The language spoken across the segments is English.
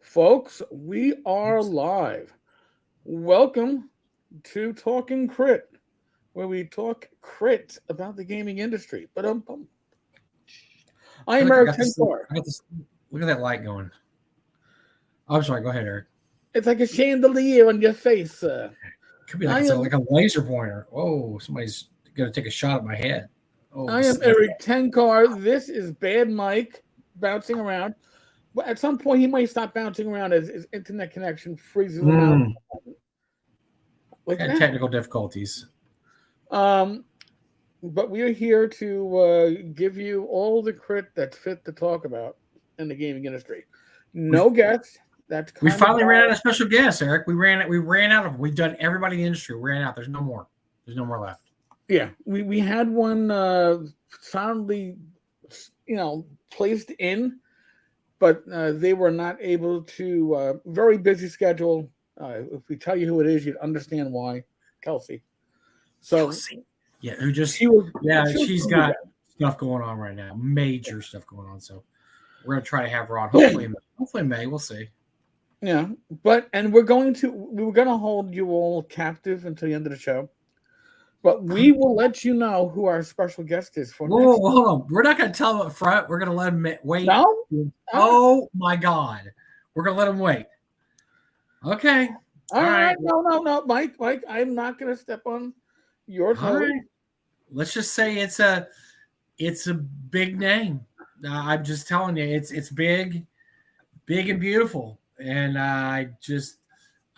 Folks, we are live. Welcome to Talking Crit, where we talk crit about the gaming industry. But I I am feel like I Eric got this. Tenkar. I got this. Look at that light going. Oh, I'm sorry. Go ahead, Eric. It's like a chandelier on your face. Could be like I it's am like a laser pointer. Oh, somebody's gonna take a shot at my head. Oh, I am Eric Tenkar. This is Bad Mike bouncing around. But at some point, he might stop bouncing around as his internet connection freezes him out, like had now. technical difficulties. Um, but we are here to give you all the crit that's fit to talk about in the gaming industry. We No guests. That's we kind of finally ran bad. out of special guests, Eric. We ran out of. We've done everybody in the industry. We ran out. There's no more. There's no more left. Yeah, we had one soundly, placed in, but they were not able to. Very busy schedule. If we tell you who it is, you'd understand why. Kelsey. So Kelsey. Yeah, who just she was. yeah, She was she's really got bad. stuff going on right now. Major stuff going on. So we're gonna try to have her on. Hopefully in May. We'll see. Yeah, and we were gonna hold you all captive until the end of the show, but we will let you know who our special guest is for next. Whoa, hold on. We're not going to tell them up front. We're going to let them wait. No, all right, Oh my God. We're going to let them wait. Okay. all All right. right. No, Mike, I'm not gonna step on your All toes. right. Let's just say it's a big name. I'm just telling you, it's big and beautiful. And I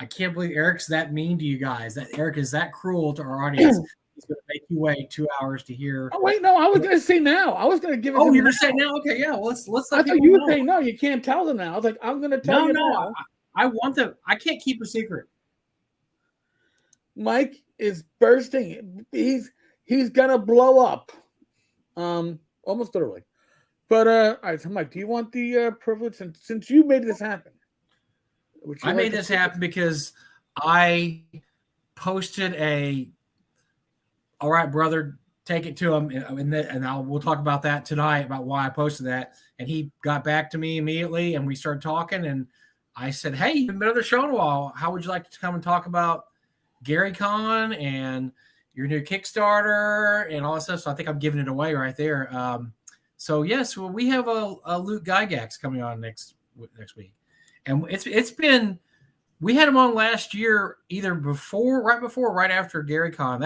can't believe Eric's that mean to you guys. That Eric is that cruel to our audience. He's going to make you wait 2 hours to hear. Oh wait, no, I was gonna say now. I was gonna give it to Oh, him you're now. going to say now? Okay, yeah. Well, let's I let thought people you were know. saying no. You can't tell them now. I was like, I'm gonna tell No, you no. now. I want them. I can't keep a secret. Mike is bursting. He's gonna blow up. Almost literally. But all right, so Mike, do you want the privilege since you made this happen? Would you I like made to this happen because I posted all right, brother, take it to him. We'll talk about that tonight, about why I posted that. And he got back to me immediately and we started talking. And I said, hey, you've been on the show in a while. How would you like to come and talk about Gary Con and your new Kickstarter and all that stuff? So I think I'm giving it away right there. So yes, well, we have a Luke Gygax coming on next week. And it's been, we had him on last year, either right before, or right after Gary Con.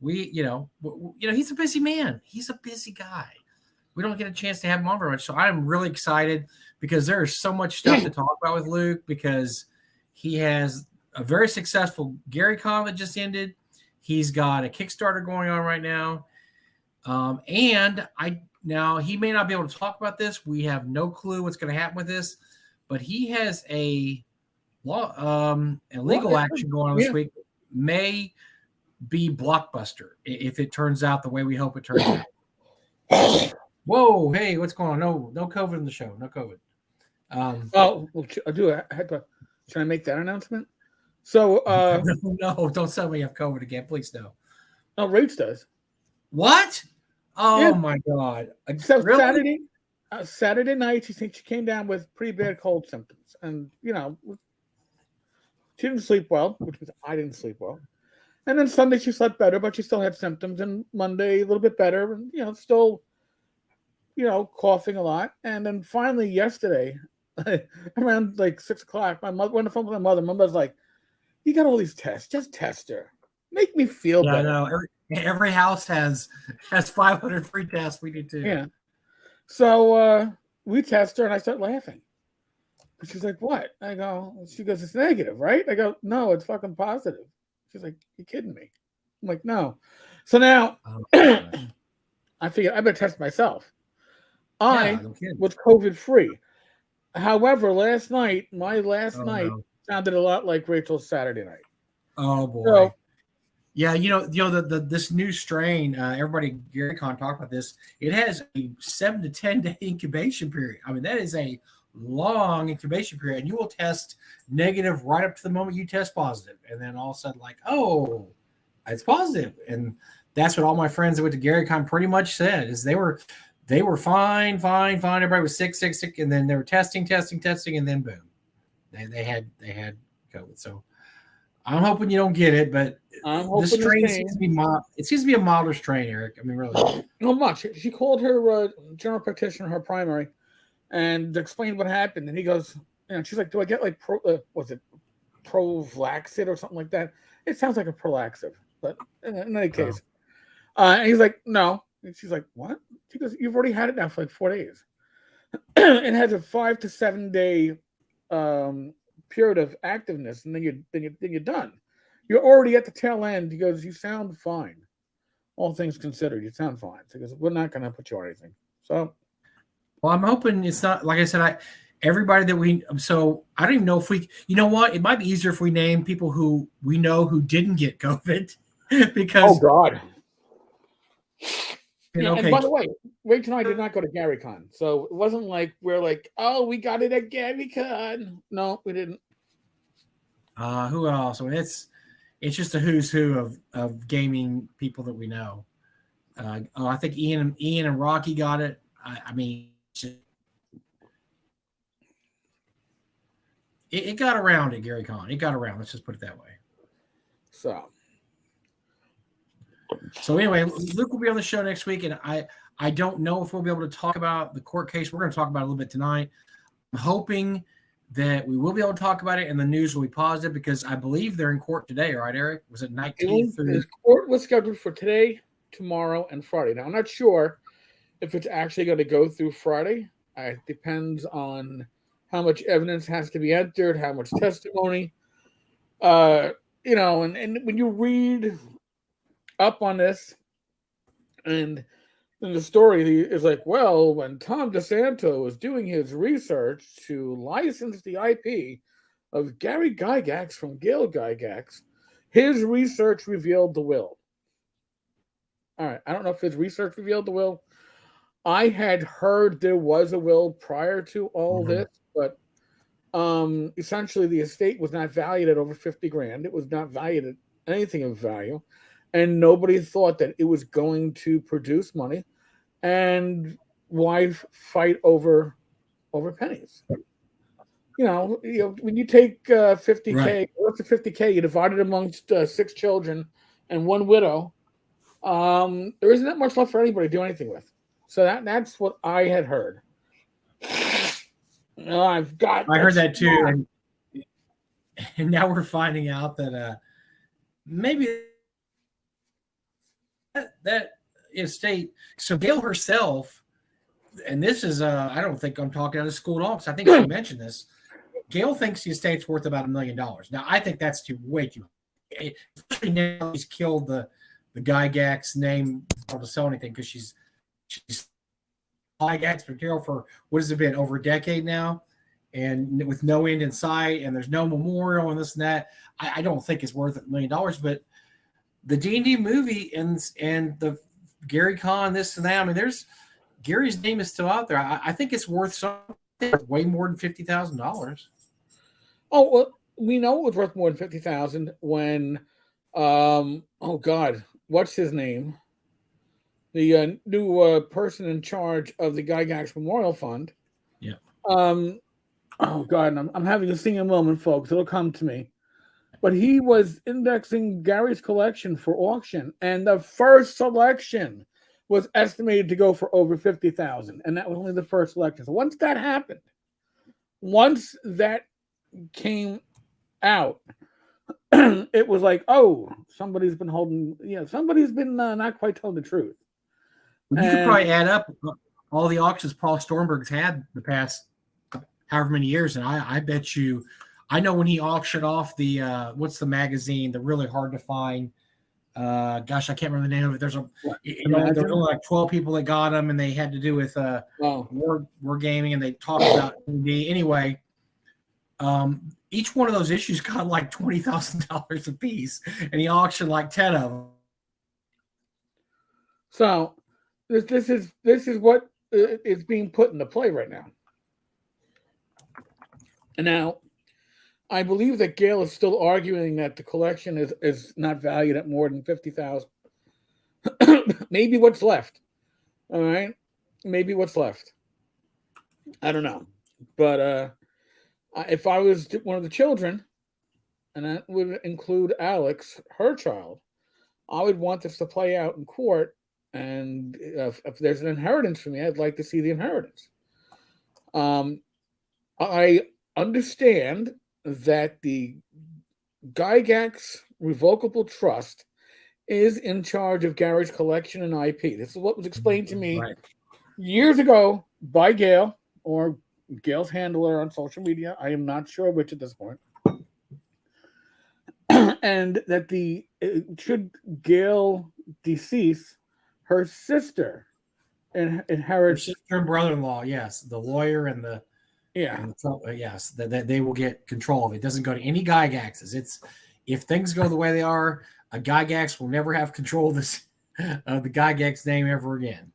He's a busy man. He's a busy guy. We don't get a chance to have him on very much. So I'm really excited because there is so much stuff to talk about with Luke, because he has a very successful Gary Con that just ended. He's got a Kickstarter going on right now. Now he may not be able to talk about this. We have no clue what's going to happen with this, but he has a legal action going on this week. May be blockbuster if it turns out the way we hope it turns out. Whoa, hey, what's going on? No COVID in the show. No COVID. Should I make that announcement? So no, don't tell me you have COVID again, please. No. No, Rach does. What? Oh Yeah. my God! So really? Saturday night, she came down with pretty bad cold symptoms, and she didn't sleep well, which means I didn't sleep well. And then Sunday she slept better, but she still had symptoms. And Monday a little bit better, and still, coughing a lot. And then finally yesterday, around like 6:00, my mother went on the phone with my mother. My mother's like, "You got all these tests, just test her, make me feel better." I know. Every house has 500 free tests. We do too. Yeah. So we test her, and I start laughing. She's like, "What?" She goes, "It's negative, right?" I go, "No, it's fucking positive." She's like, "You kidding me?" I'm like, "No." So now I figured I better test myself. I was COVID free. However, my last night sounded a lot like Rachel's Saturday night. Oh boy. So, yeah, this new strain, everybody, Gary Con talked about this. It has a 7 to 10 day incubation period. I mean, that is a long incubation period, and you will test negative right up to the moment you test positive, and then all of a sudden, like, oh, it's positive. And that's what all my friends that went to Gary Con pretty much said, is they were fine. Everybody was sick, and then they were testing, and then boom. They had COVID. So I'm hoping you don't get it, but I'm this hoping the strain same. seems to be mild. It seems to be a milder strain, Eric. I mean, really. Not much. She called her general practitioner, her primary, and explained what happened. And he goes, she's like, "Do I get like was it Provlaxid or something like that?" It sounds like a Prolaxib, but in any case, and he's like, "No." And she's like, "What?" She goes, "You've already had it now for like 4 days. It has a 5 to 7 day period of activeness, and then you're done. You're already at the tail end." He goes, "You sound fine. All things considered, you sound fine." So he goes, "We're not going to put you on anything." So, well, I'm hoping it's not like I said. Everybody that we so I don't even know if we. You know what? It might be easier if we name people who we know who didn't get COVID, oh because God. Yeah, and okay. by the way, Rachel and I did not go to GaryCon, so it wasn't like we're like, "Oh, we got it at GaryCon." No, we didn't. Who else? I mean, it's just a who's who of gaming people that we know. I think Ian and Rocky got it. I mean, it got around at Gary Con. It got around. Let's just put it that way. So anyway, Luke will be on the show next week, and I don't know if we'll be able to talk about the court case. We're going to talk about it a little bit tonight. I'm hoping that we will be able to talk about it, and the news will be positive because I believe they're in court today, right, Eric? Was it 19th? the court was scheduled for today, tomorrow, and Friday. Now I'm not sure if it's actually going to go through Friday. It depends on how much evidence has to be entered, how much testimony. And when you read up on this, and the story is like, well, when Tom DeSanto was doing his research to license the IP of Gary Gygax from Gail Gygax, his research revealed the will. All right, I don't know if his research revealed the will. I had heard there was a will prior to all this, but essentially the estate was not valued at over 50 grand. It was not valued at anything of value, and nobody thought that it was going to produce money. And why fight over pennies? When you take 50K, Right. what's the 50K? You divide it amongst 6 children and 1 widow. There isn't that much left for anybody to do anything with. So that's what I had heard. I heard that too, and now we're finding out that maybe that estate. So Gail herself, and this is I don't think I'm talking out of school at all because I think she mentioned this. Gail thinks the estate's worth about $1 million. Now I think that's way too. Especially now he's killed the Gygax name to sell anything because she's Gygax material for what has it been over a decade now, and with no end in sight, and there's no memorial and this and that. I don't think it's worth $1 million, but the D&D movie and the Gary Con, this and that. I mean, there's Gary's name is still out there. I think it's worth something way more than $50,000. Oh well, we know it was worth more than $50,000 when, oh God, what's his name? The new person in charge of the Gygax Memorial Fund. Yeah. Oh God, I'm having a senior moment, folks. It'll come to me. But he was indexing Gary's collection for auction, and the first selection was estimated to go for over 50,000, and that was only the first selection. So once that happened, once that came out, it was like, oh, somebody's been not quite telling the truth. Well, you could probably add up all the auctions Paul Stormberg's had the past however many years, and I bet you, I know when he auctioned off the what's the magazine, the really hard to find. Gosh, I can't remember the name of it. There's there's only like 12 people that got them, and they had to do with war gaming, and they talked about D&D. Anyway, each one of those issues got like $20,000 a piece, and he auctioned like 10 of them. So this is what is being put into play right now. And now, I believe that Gail is still arguing that the collection is not valued at more than 50,000. Maybe what's left. All right, maybe what's left. I don't know, but If I was one of the children, and that would include Alex, her child, I would want this to play out in court. And if there's an inheritance for me, I'd like to see the inheritance. I understand that the Gygax Revocable Trust is in charge of Gary's collection and IP. This is what was explained to me Right. years ago by Gail or Gail's handler on social media. I am not sure which at this point. And that should Gail decease, her sister Her inherits. sister and brother-in-law, yes, the lawyer and the Yeah, yes, that they will get control of it. It doesn't go to any Gygaxes. It's if things go the way they are, a Gygax will never have control of this of the Gygax name ever again.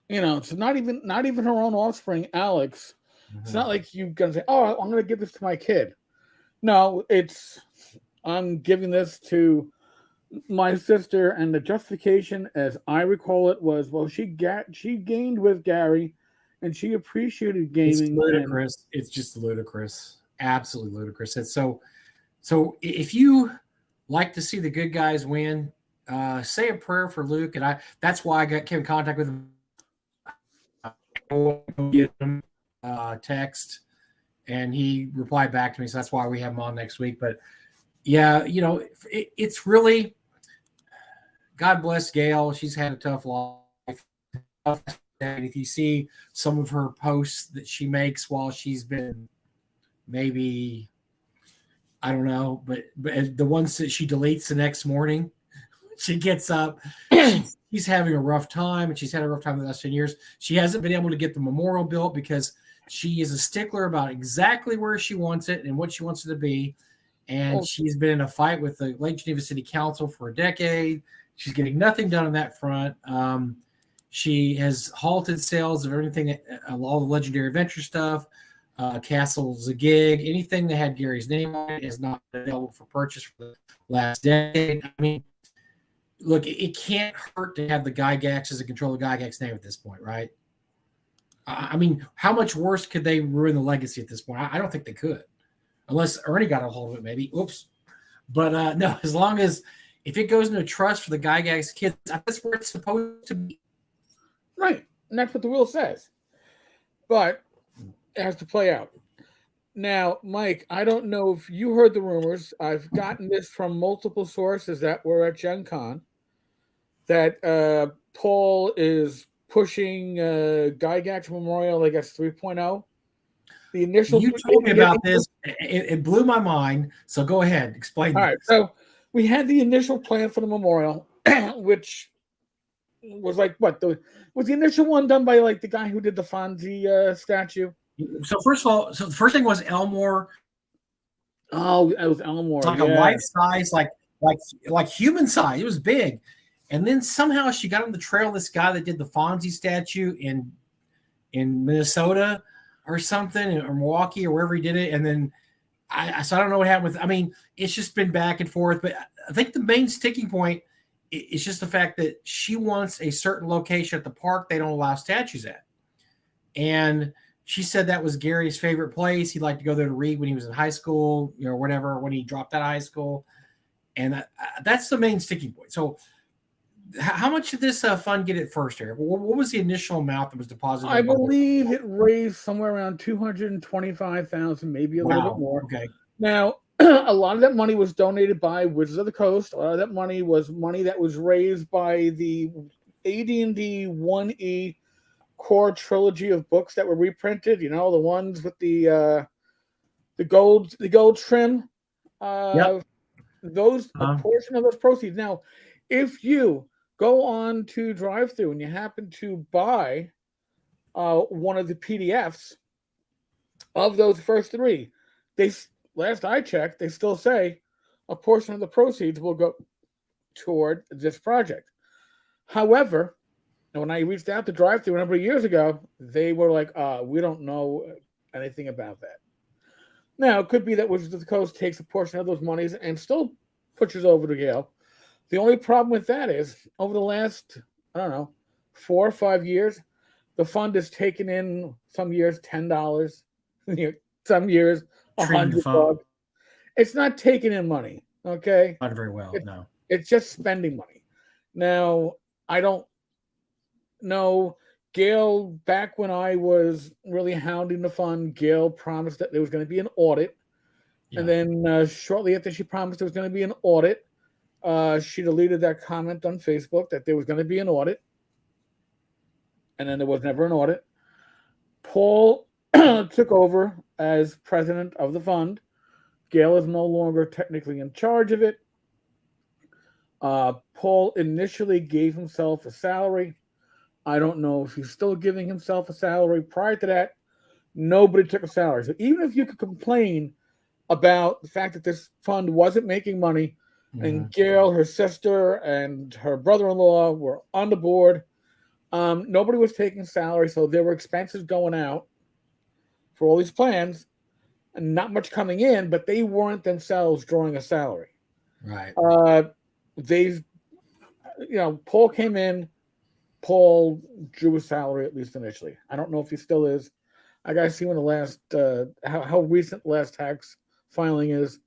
it's not even her own offspring, Alex. It's not like you're gonna say, "Oh, I'm gonna give this to my kid." No, I'm giving this to my sister, and the justification, as I recall it, was, well, she gained with Gary, and she appreciated It's gaming. ludicrous. It's just ludicrous. Absolutely ludicrous. It's so if you like to see the good guys win, say a prayer for Luke. And that's why I came in contact with him. Get him text, and he replied back to me. So that's why we have him on next week. But yeah, it's really, God bless Gail. She's had a tough life. And if you see some of her posts that she makes while she's been maybe, I don't know, but the ones that she deletes the next morning, she gets up, she's having a rough time, and she's had a rough time the last 10 years. She hasn't been able to get the memorial built because she is a stickler about exactly where she wants it and what she wants it to be. And she's been in a fight with the Lake Geneva City Council for a decade. She's getting nothing done on that front. She has halted sales of everything, all the Legendary Adventure stuff, Castle's a Gig, anything that had Gary's name on it is not available for purchase for the last decade. I mean, look, it can't hurt to have the Gygax as a control of the Gygax name at this point, right? I mean, how much worse could they ruin the legacy at this point? I don't think they could, unless Ernie got a hold of it, maybe. Oops. But no, as long as if it goes into a trust for the Gygax kids, that's where it's supposed to be. Right. And that's what the will says. But it has to play out. Now, Mike, I don't know if you heard the rumors. I've gotten this from multiple sources that were at Gen Con, that Paul is pushing Gygax Memorial, I guess, 3.0. The initial. You told me about this. It blew my mind. So go ahead. Explain. All right. So we had the initial plan for the memorial, which was like what? Was the initial one done by like the guy who did the Fonzie statue? So first of all, the first thing was Elmore. Oh, it was Elmore. Like a life size, like human size. It was big. And then somehow she got on the trail of this guy that did the Fonzie statue in Minnesota or something, or Milwaukee or wherever he did it. And then so I don't know what happened with. I mean, it's just been back and forth. But I think the main sticking point is just the fact that she wants a certain location at the park they don't allow statues at. And she said that was Gary's favorite place. He'd like to go there to read when he was in high school, whatever, when he dropped out of high school. And that's the main sticking point. So how much did this fund get at first, Eric? What was the initial amount that was deposited? I believe it raised somewhere around $225,000, maybe a little bit more. Okay. Now, a lot of that money was donated by Wizards of the Coast. A lot of that money was money that was raised by the AD&D 1E core trilogy of books that were reprinted. The ones with the gold trim. Yep. A portion of those proceeds. Now, if you go on to drive-through and you happen to buy one of the PDFs of those first three, last I checked, they still say a portion of the proceeds will go toward this project. However, when I reached out to drive-through a number of years ago, they were like, we don't know anything about that. Now, it could be that Wizards of the Coast takes a portion of those monies and still pushes over to Gale. The only problem with that is, over the last, 4 or 5 years, the fund has taken in some years $10, some years, Treating the $100. fund It's not taking in money. Okay, not very well. it, No. it's just spending money. Now I don't know. Gail, back when I was really hounding the fund, Gail promised that there was going to be an audit. And Yeah. then shortly after she promised there was going to be an audit, she deleted that comment on Facebook that there was going to be an audit. And then there was never an audit. Paul took over as president of the fund. Gail is no longer technically in charge of it. Paul initially gave himself a salary. I don't know if he's still giving himself a salary. Prior to that, nobody took a salary. So even if you could complain about the fact that this fund wasn't making money, Mm-hmm. and Gail, her sister, and her brother-in-law were on the board, nobody was taking salary, so there were expenses going out for all these plans, and not much coming in, but they weren't themselves drawing a salary. Right. They've, Paul came in. Paul drew a salary at least initially. I don't know if he still is. I gotta see when the last how recent the last tax filing is.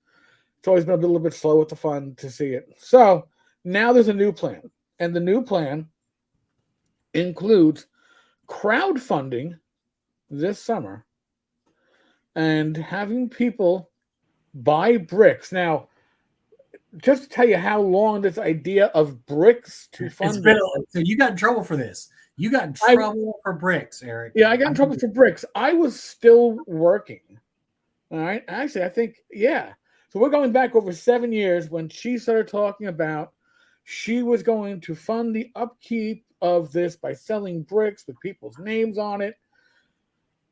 It's always been a little bit slow with the fund to see it. So now there's a new plan, and the new plan includes crowdfunding this summer and having people buy bricks. Now, just to tell you how long this idea of bricks to It's fund been it, so you got in trouble for this. You got in I trouble for bricks, Eric. I got in trouble for bricks. I was still working. All right. Actually, I think, yeah. So we're going back over 7 years when she started talking about she was going to fund the upkeep of this by selling bricks with people's names on it.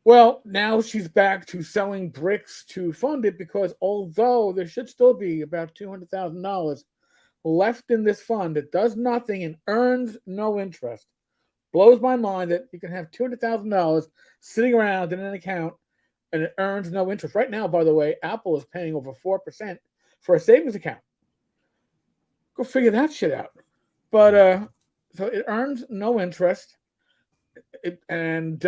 Well, now she's back to selling bricks to fund it because although there should still be about $200,000 left in this fund, it does nothing and earns no interest. Blows my mind that you can have $200,000 sitting around in an account and it earns no interest. Right now, by the way, Apple is paying over 4% for a savings account. Go figure that shit out. But so it earns no interest, and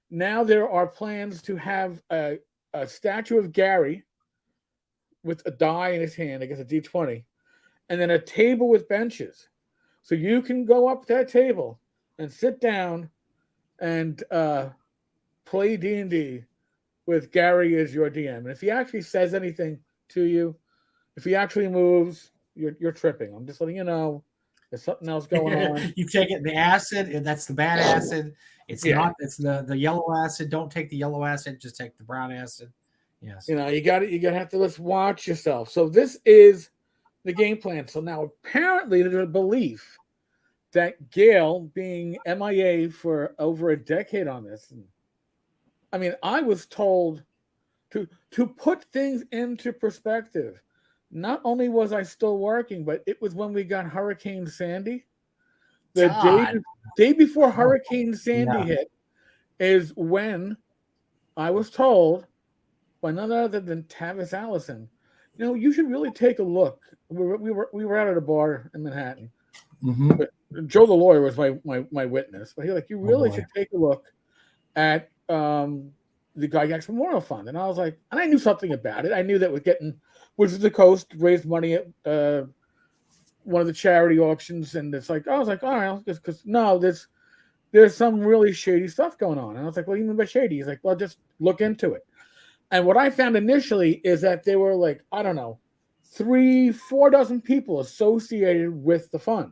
now there are plans to have a statue of Gary with a die in his hand, I guess a D20, and then a table with benches, so you can go up to that table and sit down and play D&D with Gary as your DM. And if he actually says anything to you, if he actually moves, you're tripping. I'm just letting you know there's something else going on. You take it the acid, and that's the bad acid. It's Yeah. not. It's the yellow acid. Don't take the yellow acid. Just take the brown acid. Yes. You got it. You got to have to let's watch yourself. So this is the game plan. So now apparently there's a belief that Gail, being MIA for over a decade on this, I mean, I was told to put things into perspective. Not only was I still working, but it was when we got Hurricane Sandy. The day before Hurricane Sandy hit is when I was told by none other than Tavis Allison, you should really take a look. We were out at a bar in Manhattan. Mm-hmm. But Joe the lawyer was my witness. But he like, you really should take a look at the Gygax Memorial Fund. And I was like, and I knew something about it. I knew that was getting Wizards of the Coast raised money at one of the charity auctions, and it's like I was like, all right, because no, there's some really shady stuff going on. And I was like, what do you mean by shady? He's like, well, just look into it. And what I found initially is that there were like, I don't know, 3-4 dozen people associated with the fund.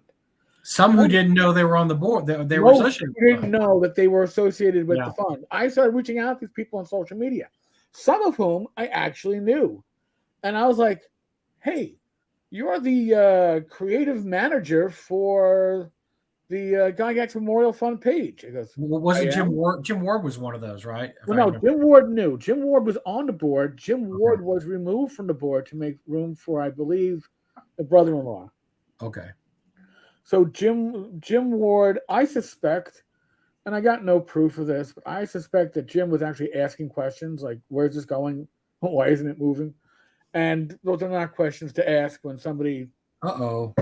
Some who didn't know they were on the board. They were associated. Didn't know that they were associated with the fund. I started reaching out to these people on social media, some of whom I actually knew. And I was like, hey, you're the creative manager for the Gygax Memorial Fund page. He goes, wasn't Jim Ward? Jim Ward was one of those, right? Well, no, Jim Ward knew. Jim Ward was on the board. Jim Ward was removed from the board to make room for, I believe, the brother-in-law. Okay. So Jim Ward, I suspect, and I got no proof of this, but I suspect that Jim was actually asking questions like, where's this going? Why isn't it moving? And those are not questions to ask when somebody, doesn't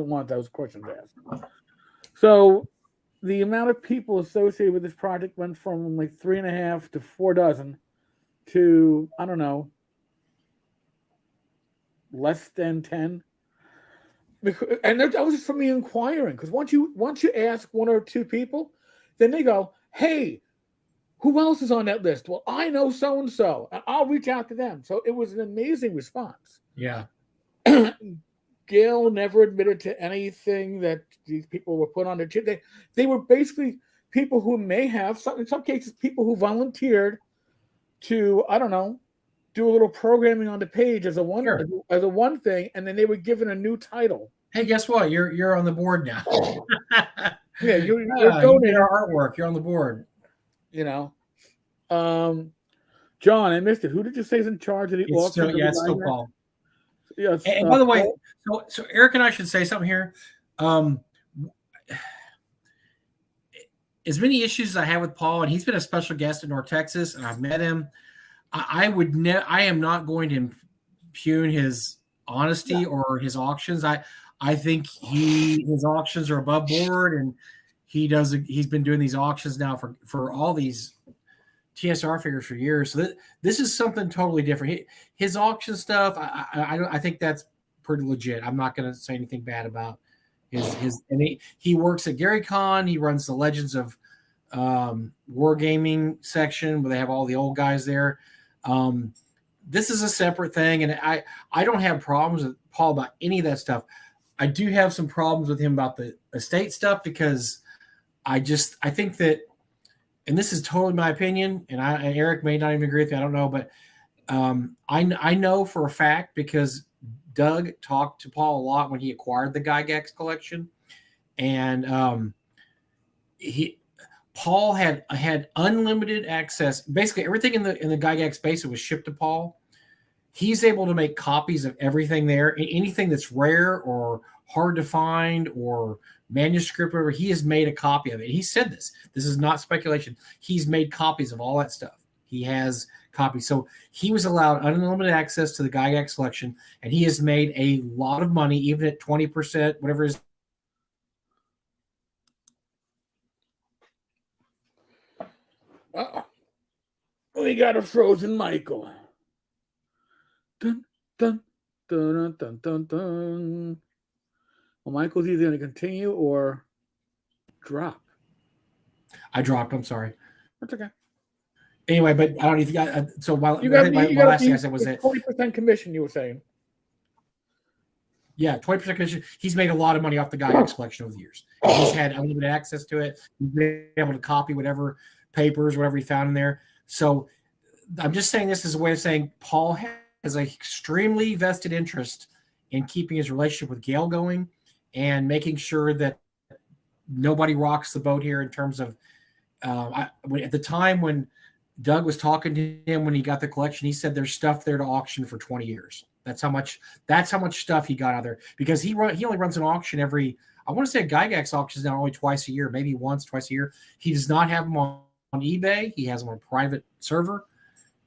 want those questions asked. So the amount of people associated with this project went from like 3.5 to 4 dozen to, I don't know, less than 10. And that was just from me inquiring, because once you ask one or two people, then they go, "Hey, who else is on that list?" Well, I know so and so, and I'll reach out to them. So it was an amazing response. Yeah. Gail never admitted to anything that these people were put on the chip. They were basically people who may have, in some cases, people who volunteered to, I don't know, do a little programming on the page as a Sure. one thing, and then they were given a new title. Hey, guess what? You're on the board now. Yeah, you're You did donating. our artwork. You're on the board. You know, John, I missed it. Who did you say is in charge of the It's auction? still, yeah, it's still Paul. Yes. And by the way, Paul? so Eric and I should say something here. As many issues as I have with Paul, and he's been a special guest in North Texas, and I've met him. I am not going to impugn his honesty or his auctions. I think his auctions are above board, and he's been doing these auctions now for all these TSR figures for years. So this is something totally different. His auction stuff, I think that's pretty legit. I'm not going to say anything bad about his. And he works at Gary Con. He runs the Legends of Wargaming section where they have all the old guys there. This is a separate thing, and I don't have problems with Paul about any of that stuff. I do have some problems with him about the estate stuff, because I think that, and this is totally my opinion, and Eric may not even agree with me, I don't know, but I know for a fact, because Doug talked to Paul a lot when he acquired the Gygax collection, and Paul had unlimited access. Basically, everything in the Gygax base was shipped to Paul. He's able to make copies of everything there, anything that's rare or hard to find or manuscript, whatever. He has made a copy of it. He said this. This is not speculation. He's made copies of all that stuff. He has copies. So he was allowed unlimited access to the Gygax collection, and he has made a lot of money, even at 20%, whatever his. We got a frozen Michael. Dun, dun, dun, dun, dun, dun. Well, Michael's either going to continue or drop. I dropped. I'm sorry. That's okay. Anyway, but I don't know if you got. So while You got my last thing I said was that 20% commission. You were saying. Yeah, 20% commission. He's made a lot of money off the Gygax collection over the years. He's had unlimited access to it. He's been able to copy whatever papers, whatever he found in there. So I'm just saying this as a way of saying Paul has an extremely vested interest in keeping his relationship with Gail going and making sure that nobody rocks the boat here in terms of at the time when Doug was talking to him when he got the collection, he said there's stuff there to auction for 20 years. That's how much stuff he got out there, because he only runs an auction every, I want to say Gygax auctions now only twice a year, maybe once, twice a year. He does not have them on eBay. He has them on a private server,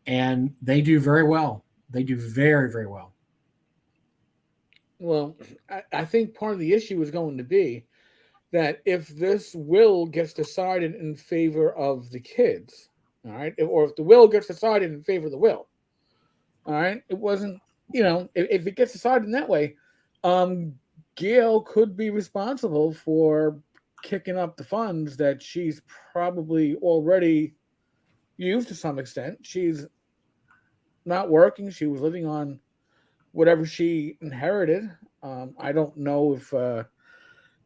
and they do very well. They do very, very well. Well, I think part of the issue is going to be that if this will gets decided in favor of the kids, all right, or if the will gets decided in favor of the will, all right, it wasn't, if it gets decided in that way, Gail could be responsible for kicking up the funds that she's probably already used to some extent. She's not working. She was living on whatever she inherited. I don't know if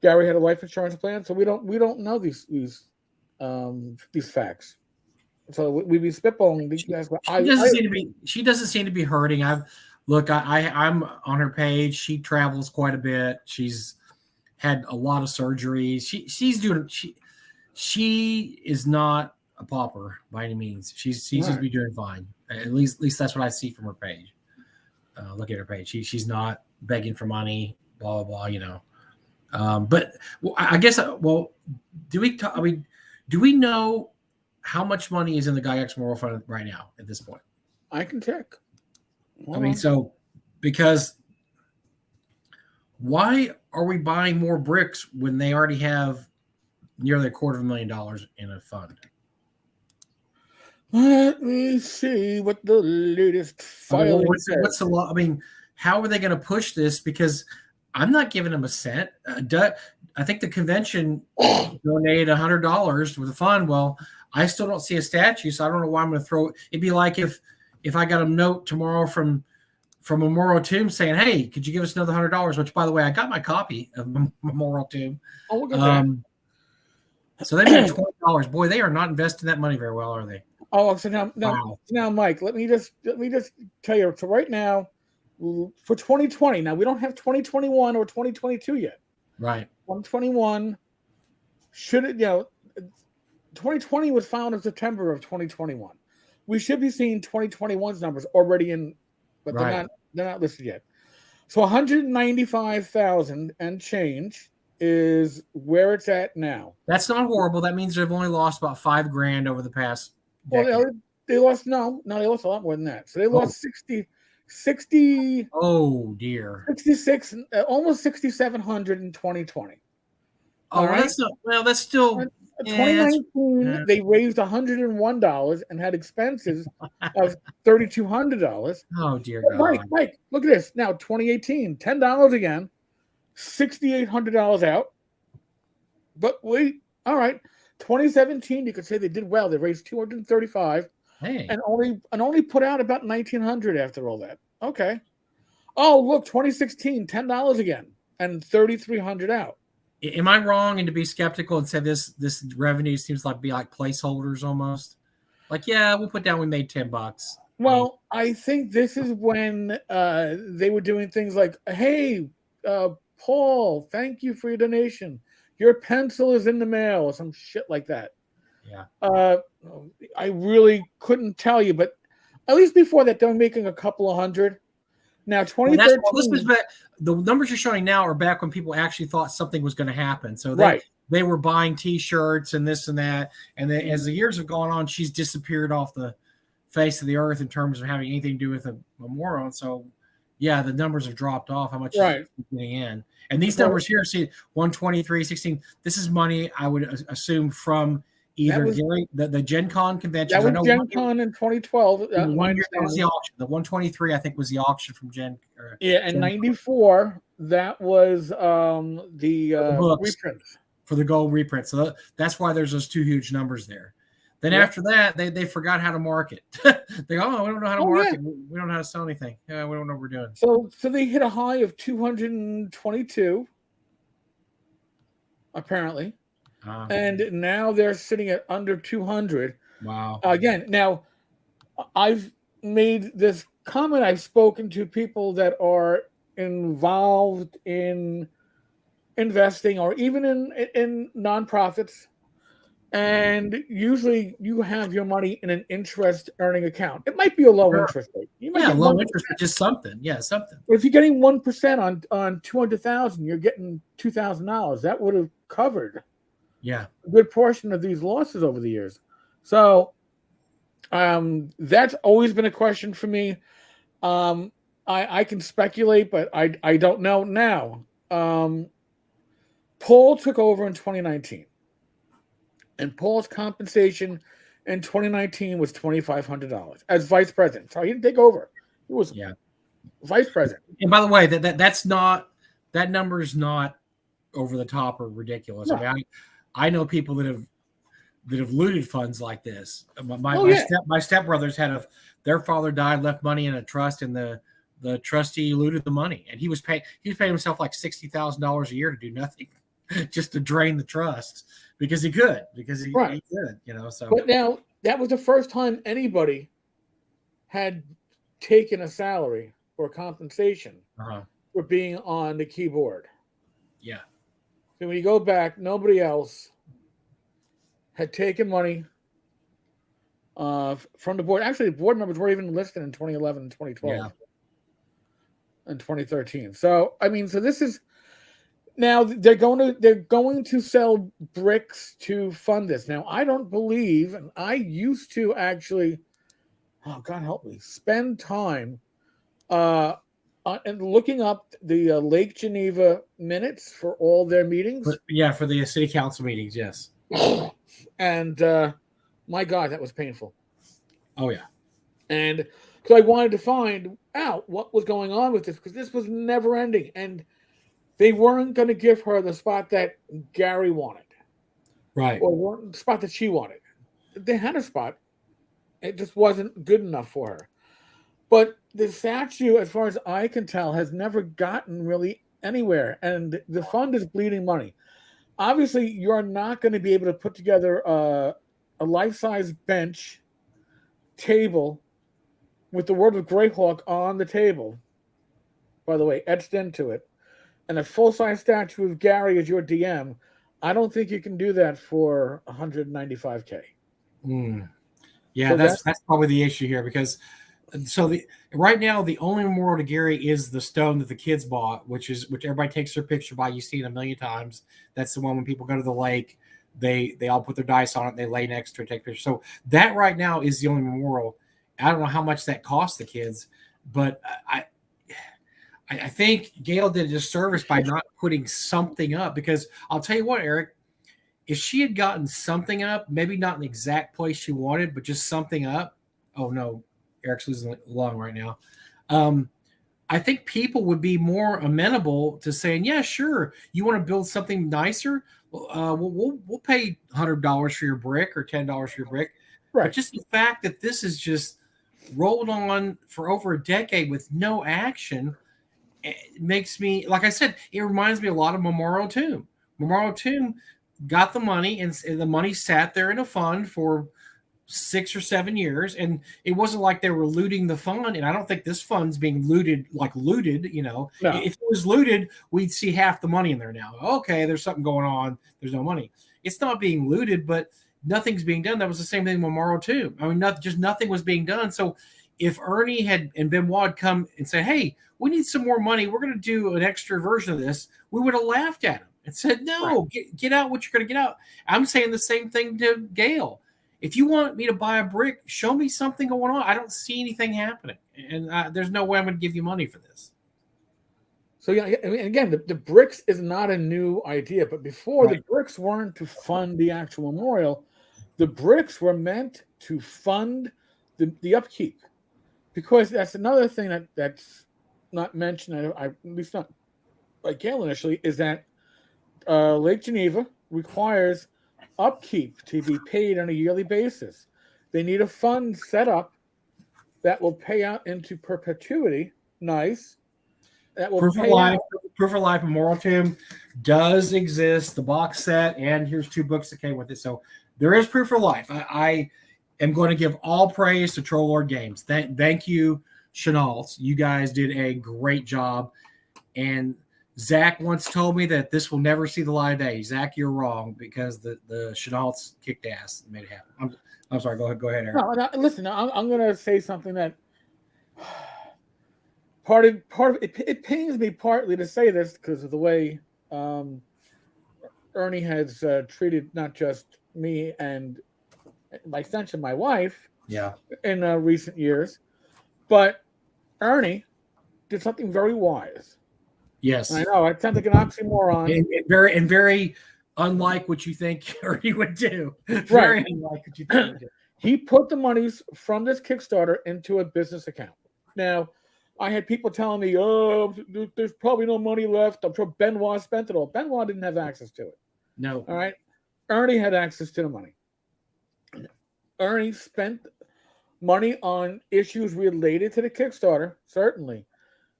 Gary had a life insurance plan, so we don't know these facts. So we'd be spitballing these guys. But she doesn't seem to be hurting. I'm on her page. She travels quite a bit. She's had a lot of surgeries. She is not a pauper by any means. She seems to be doing fine. At least that's what I see from her page. Look at her page. She's not begging for money. Blah blah blah. But I guess. Do we know how much money is in the Gygax Memorial Fund right now at this point? I can check. Because why are we buying more bricks when they already have nearly $250,000 in a fund. Let me see what the latest filing What's the law? I mean, how are they going to push this? Because I'm not giving them a cent. I think the convention donated $100 with a fund. Well, I still don't see a statue, so I don't know why I'm going to throw it. It'd be like if I got a note tomorrow from Memorial Tomb saying, "Hey, could you give us another $100?" Which, by the way, I got my copy of Memorial Tomb. Oh, look at that. So they made $20. Boy, they are not investing that money very well, are they? Oh, so now, Mike, let me just tell you. So right now, for 2020, now we don't have 2021 or 2022 yet. Right. 2021 should it 2020 was found in September of 2021. We should be seeing 2021's numbers already in, but they're not listed yet. So 195,000 and change is where it's at now. That's not horrible. That means they've only lost about $5,000 over the past decade. Well, they lost they lost a lot more than that. So they lost 60. Oh dear. 66, almost 6,700 in 2020. Oh, well, that's not, well, that's still. 2019, they raised $101 and had expenses of $3,200. Oh dear God. Mike, look at this. Now 2018, $10 again, $6,800 out. But wait, all right. 2017, you could say they did well. They raised 235, and only put out about 1,900 after all that. Okay. Oh, look, 2016, $10 again, and 3,300 out. Am I wrong and to be skeptical and say this revenue seems like be like placeholders almost? Like, yeah, we'll put down we made $10. Well, I think this is when they were doing things like, hey, Paul, thank you for your donation. Your pencil is in the mail, or some shit like that. Yeah. I really couldn't tell you, but at least before that, they were making a couple of hundred. Now, 2013. The numbers you're showing now are back when people actually thought something was going to happen. So they were buying T-shirts and this and that. And then as the years have gone on, she's disappeared off the face of the earth in terms of having anything to do with a memorial. So, yeah, the numbers have dropped off. How much is getting in? And these numbers here, see, 123, 16. This is money I would assume from either the Gen Con convention. That was Gen Con in 2012. That was the auction. The 123, I think, was the auction from Gen. And 94, that was the reprints. For the gold reprint. So that's why there's those two huge numbers there. Then after that, they forgot how to market. They go, we don't know how to market. Yeah. We don't know how to sell anything. Yeah, we don't know what we're doing. So they hit a high of 222, apparently. And now they're sitting at under 200. Wow. Again, now I've made this comment. I've spoken to people that are involved in investing or even in nonprofits. And usually you have your money in an interest earning account. It might be a low interest rate. You might get low interest, but just something. Yeah, something. If you're getting 1% on 200,000, you're getting $2,000. That would have covered a good portion of these losses over the years. So that's always been a question for me. I can speculate, but I don't know now. Paul took over in 2019. And Paul's compensation in 2019 was $2,500 as vice president. So he didn't take over. He was vice president. And by the way, that number is not over the top or ridiculous. No. I mean, I know people that have looted funds like this. My stepbrothers had their father died, left money in a trust, and the trustee looted the money, and he was paying himself like $60,000 a year to do nothing, just to drain the trust. Because he could, he could, So, but now that was the first time anybody had taken a salary or compensation for being on the keyboard. Yeah. So when you go back, nobody else had taken money from the board. Actually, the board members weren't even listed in 2011 and 2012 and 2013. So this is. Now they're going to sell bricks to fund this. Now I don't believe, and I used to actually, oh God help me, spend time on and looking up the Lake Geneva minutes for all their meetings. Yeah, for the city council meetings, yes. And my God, that was painful. Oh yeah. And because I wanted to find out what was going on with this, because this was never ending, and they weren't going to give her the spot that Gary wanted, Right. or the spot that she wanted. They had a spot, it just wasn't good enough for her. But the statue, as far as I can tell, has never gotten really anywhere, and the fund is bleeding money. Obviously, you're not going to be able to put together a life-size bench table with the word of Greyhawk on the table, by the way, etched into it, and a full-size statue of Gary as your DM. I don't think you can do that for 195K. Yeah, So that's probably the issue here, because right now the only memorial to Gary is the stone that the kids bought, which everybody takes their picture by. You've seen it a million times. That's the one when people go to the lake, they all put their dice on it, and they lay next to it, take pictures. So that right now is the only memorial. I don't know how much that cost the kids, but I think Gail did a disservice by not putting something up, because I'll tell you what, Eric, if she had gotten something up, maybe not in the exact place she wanted, but just something up. Oh no, Eric's losing along right now. I think people would be more amenable to saying, yeah, sure. You want to build something nicer? We'll pay $100 for your brick or $10 for your brick. right. But just the fact that this is just rolled on for over a decade with no action, it makes me, like I said, it reminds me a lot of Memorial Tomb. Memorial Tomb got the money, and the money sat there in a fund for 6 or 7 years, and it wasn't like they were looting the fund. And I don't think this fund's being looted. No. If it was looted, we'd see half the money in there now. Okay, there's something going on, there's no money. It's not being looted, but nothing's being done. That was the same thing with Memorial too. I mean, nothing was being done. So if Ernie and Benoit had come and said, hey, we need some more money, we're going to do an extra version of this, we would have laughed at him and said, no, right. get out what you're going to get out. I'm saying the same thing to Gail. If you want me to buy a brick, show me something going on. I don't see anything happening, and there's no way I'm going to give you money for this. So yeah, I mean, again, the bricks is not a new idea, but before, right, the bricks weren't to fund the actual memorial. The bricks were meant to fund the upkeep, because that's another thing that's not mentioned, at least not by Gail initially, is that Lake Geneva requires upkeep to be paid on a yearly basis. They need a fund set up that will pay out into perpetuity. Nice. That will Proof of Life Memorial Tomb does exist, the box set, and here's 2 books that came with it. So there is Proof of Life. I am going to give all praise to Troll Lord Games. Thank you, Chenault. You guys did a great job. And Zach once told me that this will never see the light of day. Zach, you're wrong, because the Chenaults kicked ass and made it happen. I'm sorry. Go ahead, Eric. No, listen, I'm going to say something that part of it pains me partly to say this because of the way Ernie has treated not just me and, by extension, my wife. Yeah. In recent years, but Ernie did something very wise. Yes, I know. It sounds like an oxymoron. And very unlike what you think Ernie would do. Very unlike what you think he would do. He put the monies from this Kickstarter into a business account. Now, I had people telling me, "Oh, there's probably no money left. I'm sure Benoit spent it all." Benoit didn't have access to it. No. All right. Ernie had access to the money. Ernie spent money on issues related to the Kickstarter, certainly.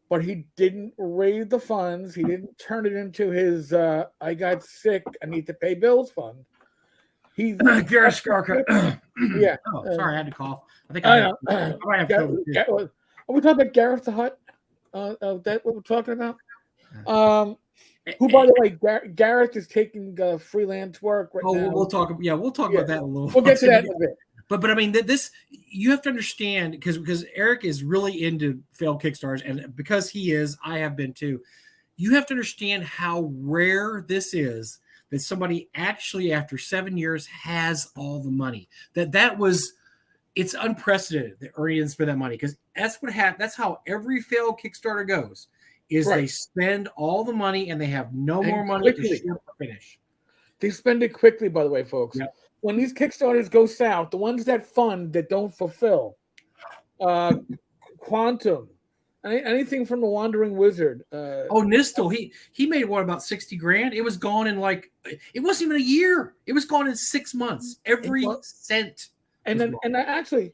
But he didn't raise the funds. He didn't turn it into his I got sick, I need to pay bills fund. Gareth Skarka. Yeah. Oh, sorry, I had to cough. I think I might have COVID. Are we talking about Gareth the Hutt? That what we're talking about? Who, by the way, Gareth is taking freelance work right now. We'll talk. Yeah, we'll talk about that a little. We'll get to that in a bit. But I mean, this you have to understand, because Eric is really into failed Kickstarters, and because he is, I have been too. You have to understand how rare this is, that somebody actually, after 7 years, has all the money. That was it's unprecedented that Ernie didn't spend that money, because that's what happened. That's how every failed Kickstarter goes. Is Right. they spend all the money and they have no And more money quickly. to ship or finish. They spend it quickly, by the way, folks. Yep. When these Kickstarters go south, the ones that fund that don't fulfill, Quantum, anything from the Wandering Wizard. Nistel, he made one about 60 grand. It was gone in it wasn't even a year. It was gone in 6 months. Every cent. And then, and actually,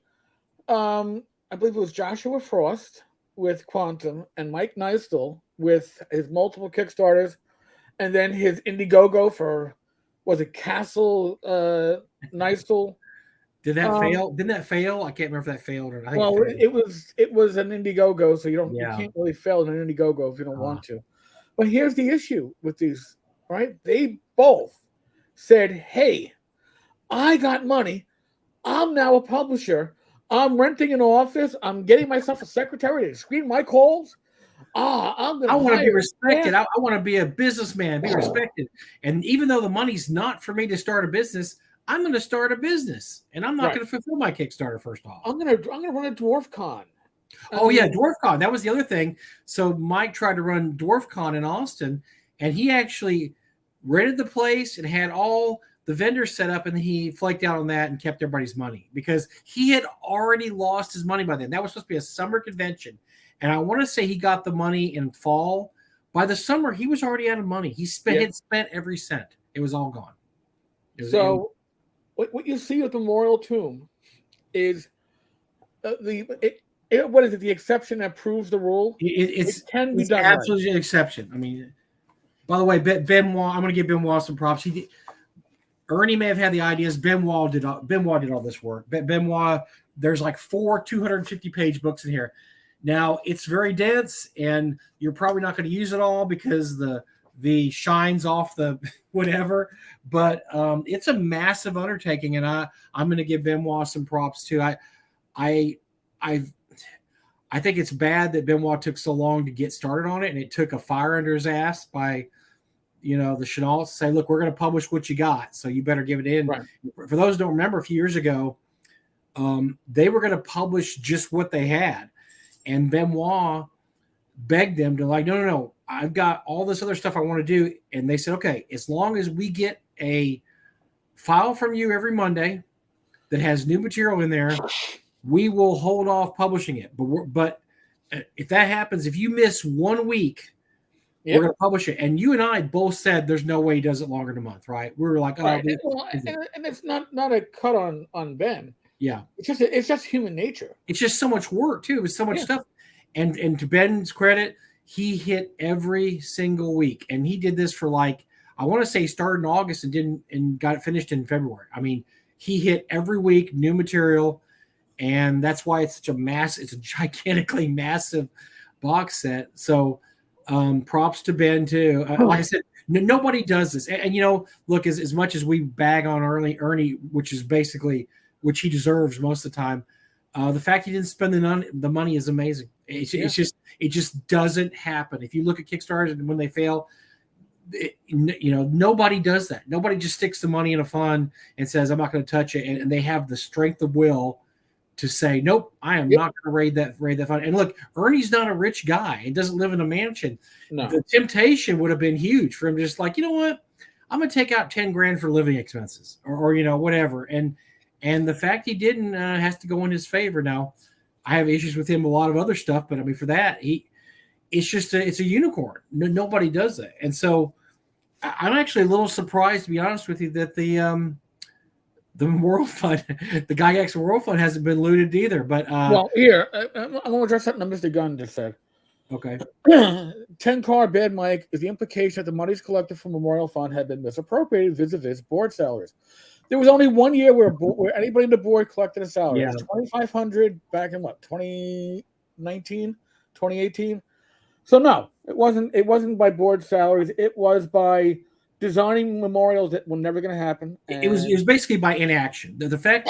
I believe it was Joshua Frost with Quantum and Mike Neistel with his multiple Kickstarters, and then his Indiegogo for, was it Castle Neistel? Did that fail? Didn't that fail? I can't remember if that failed or not. Well, it was an Indiegogo, so you can't really fail an Indiegogo if you don't want to. But here's the issue with these, right? They both said, "Hey, I got money. I'm now a publisher. I'm renting an office. I'm getting myself a secretary to screen my calls. I want to be respected. I want to be a businessman, be respected. And even though the money's not for me to start a business, I'm going to start a business, and I'm not going to fulfill my Kickstarter first off. I'm going to run a Dwarf Con." Dwarf Con. That was the other thing. So Mike tried to run Dwarf Con in Austin, and he actually rented the place and had all the vendors set up, and he flaked out on that and kept everybody's money because he had already lost his money by then. That was supposed to be a summer convention. And I want to say he got the money in fall. By the summer, he was already out of money. He had spent every cent. It was all gone. What you see with Memorial Tomb is what is it? The exception that proves the rule. It can be done. Absolutely an exception. I mean, by the way, Benoit, I'm going to give Benoit some props. Ernie may have had the ideas. Benoit did all this work. Benoit, there's like 4 250-page books in here. Now it's very dense, and you're probably not going to use it all because the shine's off the whatever. But it's a massive undertaking, and I'm going to give Benoit some props too. I think it's bad that Benoit took so long to get started on it, and it took a fire under his ass by the Chenault to say, look, we're going to publish what you got, so you better give it in. Right. For those who don't remember, a few years ago, they were going to publish just what they had. And Benoit begged them to no, I've got all this other stuff I want to do. And they said, okay, as long as we get a file from you every Monday that has new material in there, we will hold off publishing it. But if that happens, if you miss 1 week, we're going to publish it. And you and I both said there's no way he does it longer than a month, right? We were like, oh, right. And it's not a cut on Ben. Yeah, it's just human nature. It's just so much work too. It was so much stuff, and to Ben's credit, he hit every single week, and he did this for I want to say he started in August and got it finished in February. I mean, he hit every week new material, and that's why it's it's a gigantically massive box set. So, props to Ben too. Like I said, nobody does this, and look, as much as we bag on Ernie, which is basically which he deserves most of the time. The fact he didn't spend the money is amazing. It just doesn't happen. If you look at Kickstarter and when they fail, nobody does that. Nobody just sticks the money in a fund and says, I'm not going to touch it. And they have the strength of will to say, nope, I am not going to raid that fund. And look, Ernie's not a rich guy. He doesn't live in a mansion. No. The temptation would have been huge for him, just you know what? I'm going to take out 10 grand for living expenses or whatever. And the fact he didn't has to go in his favor. Now, I have issues with him, a lot of other stuff, but I mean, for that, it's a unicorn. Nobody does that. And so I'm actually a little surprised, to be honest with you, that the Memorial Fund, the Gygax Memorial Fund hasn't been looted either. But well, here, I'm going to address something that Mr. Gunn just said. Okay. Tenkar, Bad Mike, is the implication that the monies collected from Memorial Fund had been misappropriated vis-a-vis board salaries. There was only 1 year where anybody in the board collected a salary. Yeah. It was $2,500 back in 2019, 2018. So no, it wasn't by board salaries. It was by designing memorials that were never going to happen. It was basically by inaction. The fact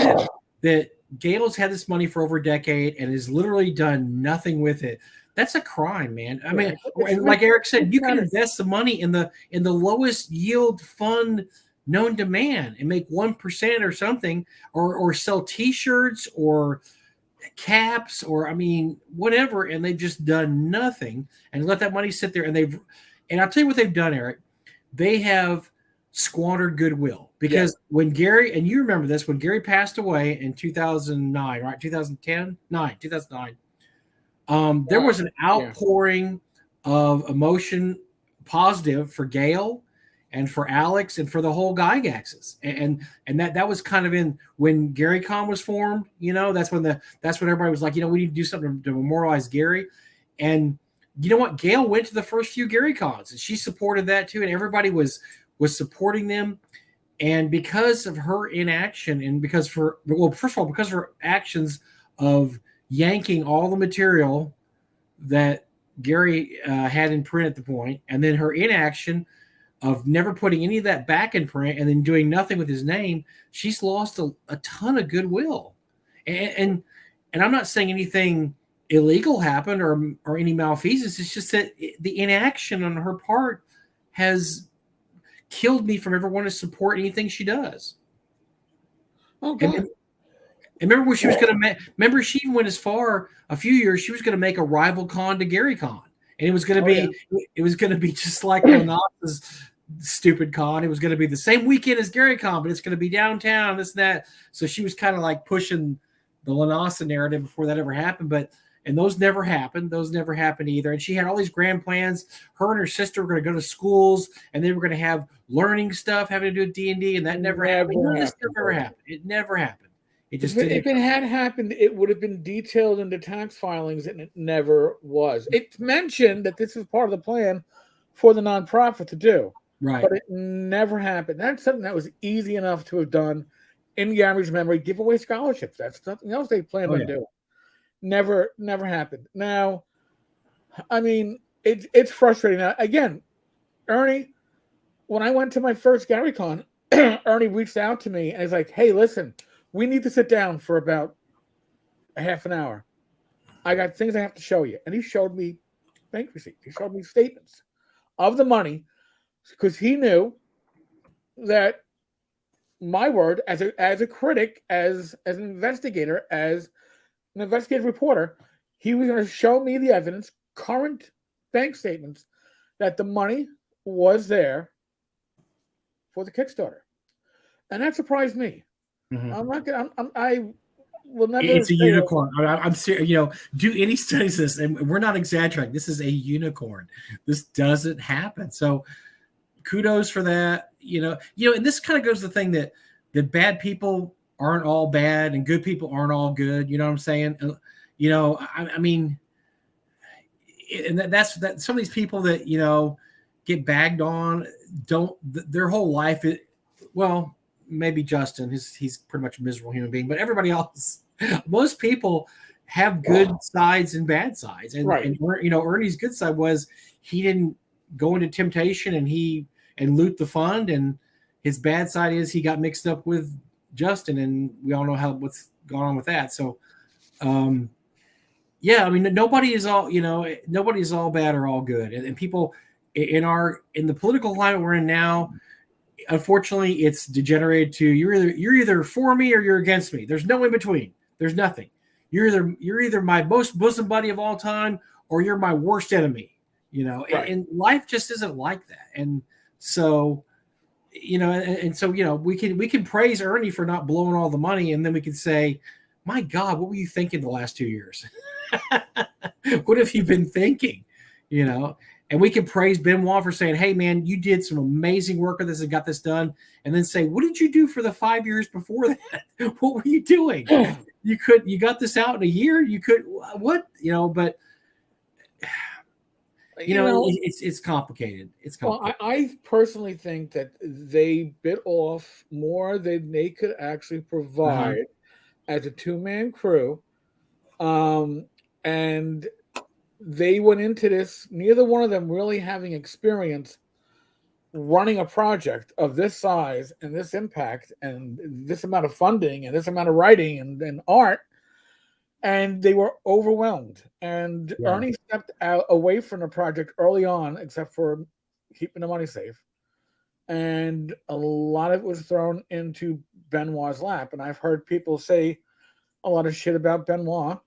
that Gale's had this money for over a decade and has literally done nothing with it. That's a crime, man. I mean, and like Eric said, you can invest the money in the lowest yield fund known to man and make 1% or something, or sell T-shirts or caps, or I mean whatever, and they've just done nothing and let that money sit there. And I'll tell you what they've done, Eric. They have squandered goodwill, because when Gary, and you remember this, when Gary passed away in 2009, right? 2009, there was an outpouring of emotion, positive for Gail and for Alex and for the whole Gygaxes. And that was kind of in when Gary Con was formed, that's when everybody was like, we need to do something to memorialize Gary. And you know what? Gail went to the first few Gary Cons and she supported that too. And everybody was supporting them. And because of her inaction, and first of all, because of her actions of yanking all the material that Gary had in print at the point, and then her inaction of never putting any of that back in print and then doing nothing with his name, she's lost a ton of goodwill. And I'm not saying anything illegal happened or any malfeasance. It's just that the inaction on her part has killed me from ever wanting to support anything she does. Oh, God. And remember when she was going to remember she even went as far a few years, she was going to make a rival con to Gary Con. And it was going to be just like Lanassa's stupid con. It was going to be the same weekend as Gary Con, but it's going to be downtown, this and that. So she was kind of like pushing the Lanassa narrative before that ever happened. And those never happened. Those never happened either. And she had all these grand plans. Her and her sister were going to go to schools, and they were going to have learning stuff having to do with D&D, and that never happened. None of this stuff ever happened. It never happened. It just didn't. If it had happened, it would have been detailed in the tax filings, and it never was. It's mentioned that this is part of the plan for the nonprofit to do, right? But it never happened. That's something that was easy enough to have done in Gary's memory. Give away scholarships. That's nothing else they planned on doing. Never happened. Now, I mean, it's frustrating. Now, again, Ernie, when I went to my first Gary Con, Ernie reached out to me and he's like, "Hey, listen, we need to sit down for about a half an hour. I got things I have to show you." And he showed me bank receipts. He showed me statements of the money, because he knew that my word as a critic, as an investigator, as an investigative reporter, he was going to show me the evidence, current bank statements, that the money was there for the Kickstarter. And that surprised me. Mm-hmm. I'm not gonna. I will never. It's a unicorn. I'm serious. Do any studies of this, and we're not exaggerating. This is a unicorn. This doesn't happen. So, kudos for that. And this kind of goes to the thing that bad people aren't all bad and good people aren't all good. You know what I'm saying? I mean, and that's some of these people that get bagged on their whole life. Well, maybe Justin, he's pretty much a miserable human being, but everybody else, most people have good sides and bad sides. And, right. And Ernie's good side was he didn't go into temptation and loot the fund. And his bad side is he got mixed up with Justin, and we all know what's gone on with that. So, I mean, nobody is all bad or all good. And people in the political climate we're in now, unfortunately, it's degenerated to you're either for me or you're against me. There's no in between. There's nothing. You're either my most bosom buddy of all time or you're my worst enemy. Right. And life just isn't like that. And so, we can praise Ernie for not blowing all the money, and then we can say, my God, what were you thinking the last 2 years? What have you been thinking? And we can praise Benoit for saying, hey, man, you did some amazing work with this and got this done. And then say, what did you do for the 5 years before that? What were you doing? You got this out in a year? You could, what? But, it's complicated. It's complicated. Well, I personally think that they bit off more than they could actually provide as a two-man crew. And they went into this, neither one of them really having experience running a project of this size and this impact and this amount of funding and this amount of writing and art. And they were overwhelmed. And Ernie stepped away from the project early on, except for keeping the money safe. and a lot of it was thrown into Benoit's lap. And I've heard people say a lot of shit about Benoit.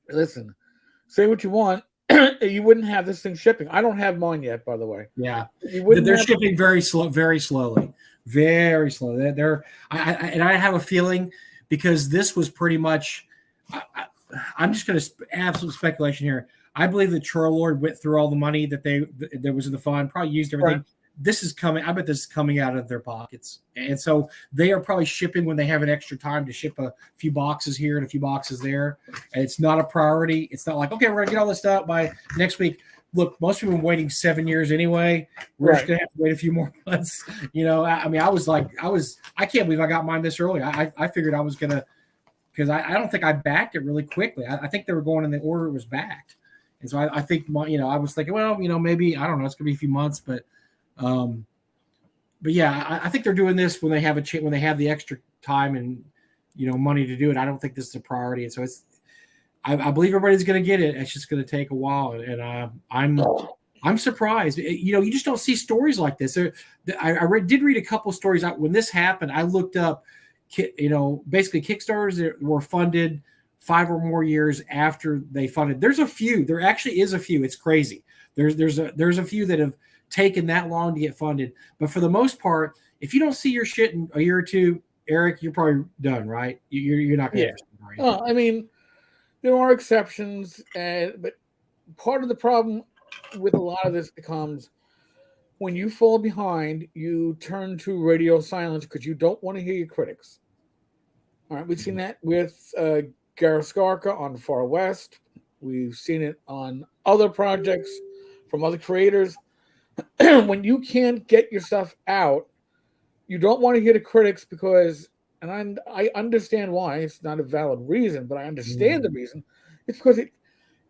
Listen, say what you want. You wouldn't have this thing shipping. I don't have mine yet, by the way. Yeah, You wouldn't they're have. shipping very slow, very slowly, very slow. And I have a feeling because this was pretty much. I'm just going to absolute speculation here. I believe that Charlord went through all the money that was in the fund, probably used everything. Right. This is coming. I bet this is coming out of their pockets, and so they are probably shipping when they have an extra time to ship a few boxes here and a few boxes there. And it's not a priority. It's not like, okay, we're gonna get all this stuff by next week. Look, most people have been waiting 7 years anyway. We're just gonna have to wait a few more months. I mean, I can't believe I got mine this early. I figured I was gonna, because I don't think I backed it really quickly. I think they were going in the order it was backed, and so I think I was thinking, well, maybe I don't know, it's gonna be a few months, but yeah, I think they're doing this when they have when they have the extra time and money to do it. I don't think this is a priority, and so I believe everybody's going to get it. It's just going to take a while, and I'm surprised. You just don't see stories like this. I did read a couple stories out when this happened. I looked up, basically Kickstarters that were funded 5 or more years after they funded. There's a few. There actually is a few. It's crazy. There's a few that have taken that long to get funded, but for the most part, if you don't see your shit in a year or two, Eric, you're probably done, right? You're not going to. Yeah. I mean, there are exceptions, but part of the problem with a lot of this becomes when you fall behind, you turn to radio silence because you don't want to hear your critics. All right, we've seen that with Gareth Skarka on Far West. We've seen it on other projects from other creators. When you can't get your stuff out, you don't want to hear the critics because, and I understand why, it's not a valid reason, but I understand the reason. It's because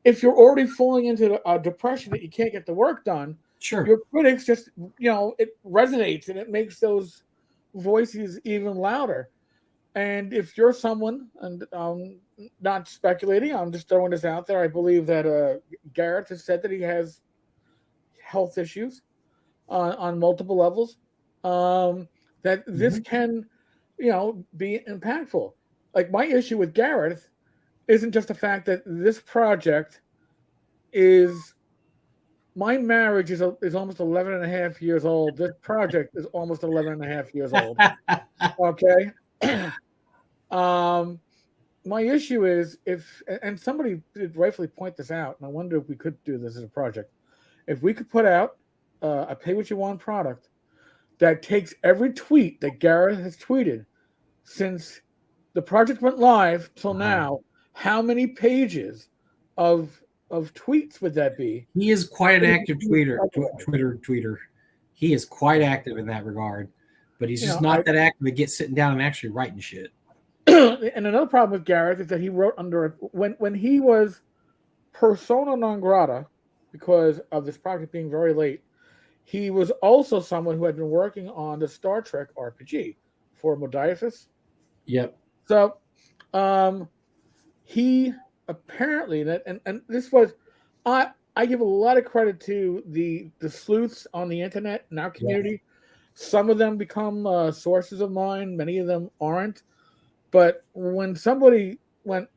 if you're already falling into a depression that you can't get the work done, sure, your critics just, it resonates and it makes those voices even louder. And if you're someone, and I'm not speculating, I'm just throwing this out there, I believe that Gareth has said that he has health issues on multiple levels, that this can, be impactful. Like my issue with Gareth isn't just the fact that this project is, my marriage is almost 11 and a half years old. This project is almost 11 and a half years old. Okay. My issue is and somebody did rightfully point this out, and I wonder if we could do this as a project. If we could put out a pay what you want product that takes every tweet that Gareth has tweeted since the project went live till now, how many pages of tweets would that be? He is quite an active tweeter. He is quite active in that regard, but he's just not that active to get sitting down and actually writing shit. And another problem with Gareth is that he wrote under when he was persona non grata because of this project being very late. He was also someone who had been working on the Star Trek RPG for Modiaphus. Yep. So, he apparently and this was, I give a lot of credit to the sleuths on the internet in our community. Yeah. Some of them become sources of mine. Many of them aren't. But when somebody went,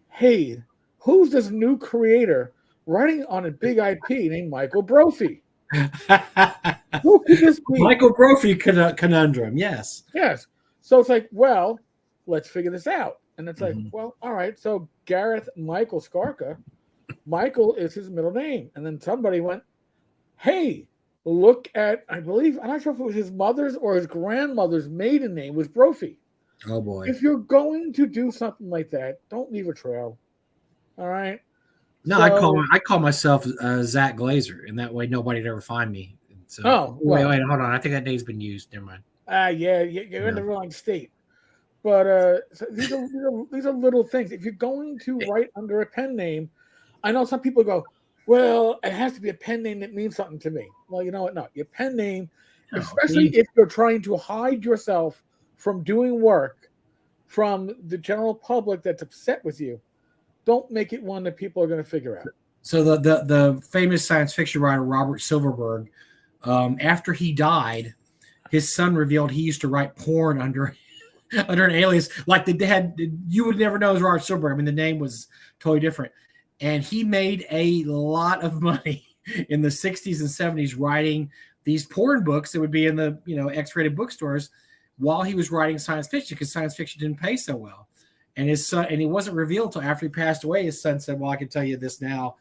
hey, who's this new creator writing on a big IP named Michael Brophy? Who could this be? Michael Brophy conundrum, yes. Yes. So it's like, well, let's figure this out. And it's like, well, all right. So Gareth Michael Skarka, Michael is his middle name. And then somebody went, hey, look at, I'm not sure if it was his mother's or his grandmother's maiden name was Brophy. Oh, boy. If you're going to do something like that, don't leave a trail. All right? No, so, I call myself Zach Glazer, and that way nobody'd ever find me. So, wait, hold on. I think that day's been used. Never mind. Yeah, you're in the wrong state. But so these are little things. If you're going to write under a pen name, I know some people go, well, it has to be a pen name that means something to me. Well, you know what? No, your pen name, especially if you're trying to hide yourself from doing work from the general public that's upset with you, don't make it one that people are going to figure out. So the famous science fiction writer Robert Silverberg After he died, his son revealed he used to write porn under an alias. Like the dad, you would never know it was Robert Silverberg. I mean, the name was totally different. And he made a lot of money in the 60s and 70s writing these porn books that would be in the X-rated bookstores while he was writing science fiction, because science fiction didn't pay so well. And his son, and it wasn't revealed until after he passed away. His son said, "Well, I can tell you this now,"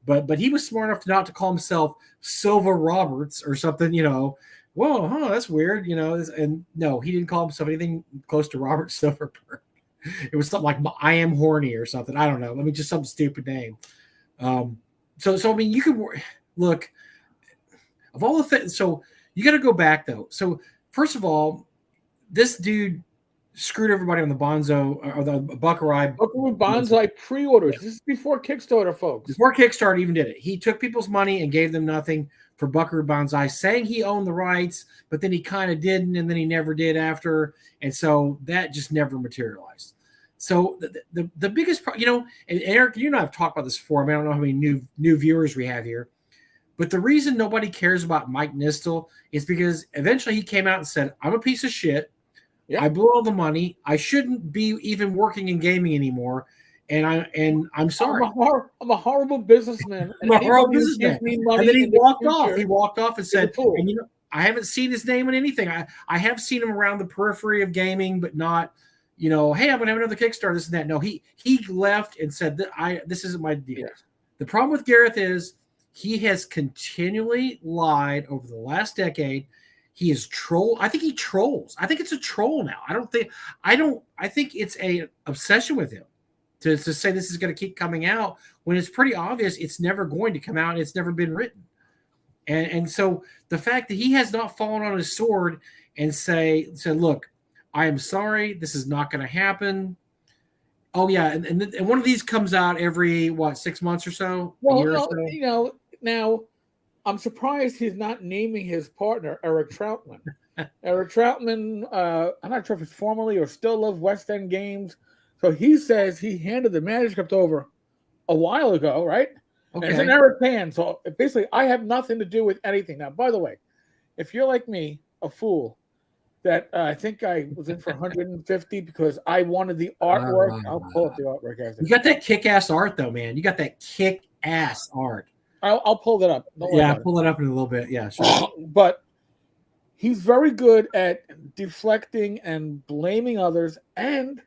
but he was smart enough not to call himself Silva Roberts or something. Whoa, that's weird. And no, he didn't call himself anything close to Robert Silverberg. It was something like "I am horny" or something. I don't know. I mean, just some stupid name. So I mean, you could look of all the things. So you got to go back though. So first of all, this dude screwed everybody on the Bonzo or the Buckaroo Bonsai pre-orders. This is before Kickstarter, folks. Before Kickstarter even did it. He took people's money and gave them nothing for Buckaroo Banzai, saying he owned the rights, but then he kind of didn't, and then he never did after. And so that just never materialized. So the biggest, and Eric, you and I have talked about this before. I mean, I don't know how many new viewers we have here, but the reason nobody cares about Mike Nistel is because eventually he came out and said, "I'm a piece of shit. Yep. I blew all the money. I shouldn't be even working in gaming anymore. And I'm sorry. I'm a horrible businessman. I'm a horrible businessman." And then he walked off. He walked off and said, and I haven't seen his name in anything. I have seen him around the periphery of gaming, but not, hey, I'm going to have another Kickstarter, this and that. No, he left and said that this isn't my deal. Yes. The problem with Gareth is he has continually lied over the last decade. He is troll. I think he trolls. I think it's a troll now. I think it's a obsession with him to say this is going to keep coming out when it's pretty obvious it's never going to come out. And it's never been written. And so the fact that he has not fallen on his sword and said, "Look, I am sorry. This is not going to happen." Oh yeah. And one of these comes out every 6 months or so? Well, now I'm surprised he's not naming his partner, Eric Troutman. Eric Troutman, I'm not sure if it's formerly or still Love West End Games. So he says he handed the manuscript over a while ago, right? Okay. And it's in Eric's hands. So basically, I have nothing to do with anything. Now, by the way, if you're like me, a fool, that I think I was in for 150 because I wanted the artwork. I'll pull up the artwork after. You got that kick-ass art, though, man. You got that kick-ass art. I'll pull that up. I'll pull it up in a little bit. Yeah, sure. But he's very good at deflecting and blaming others and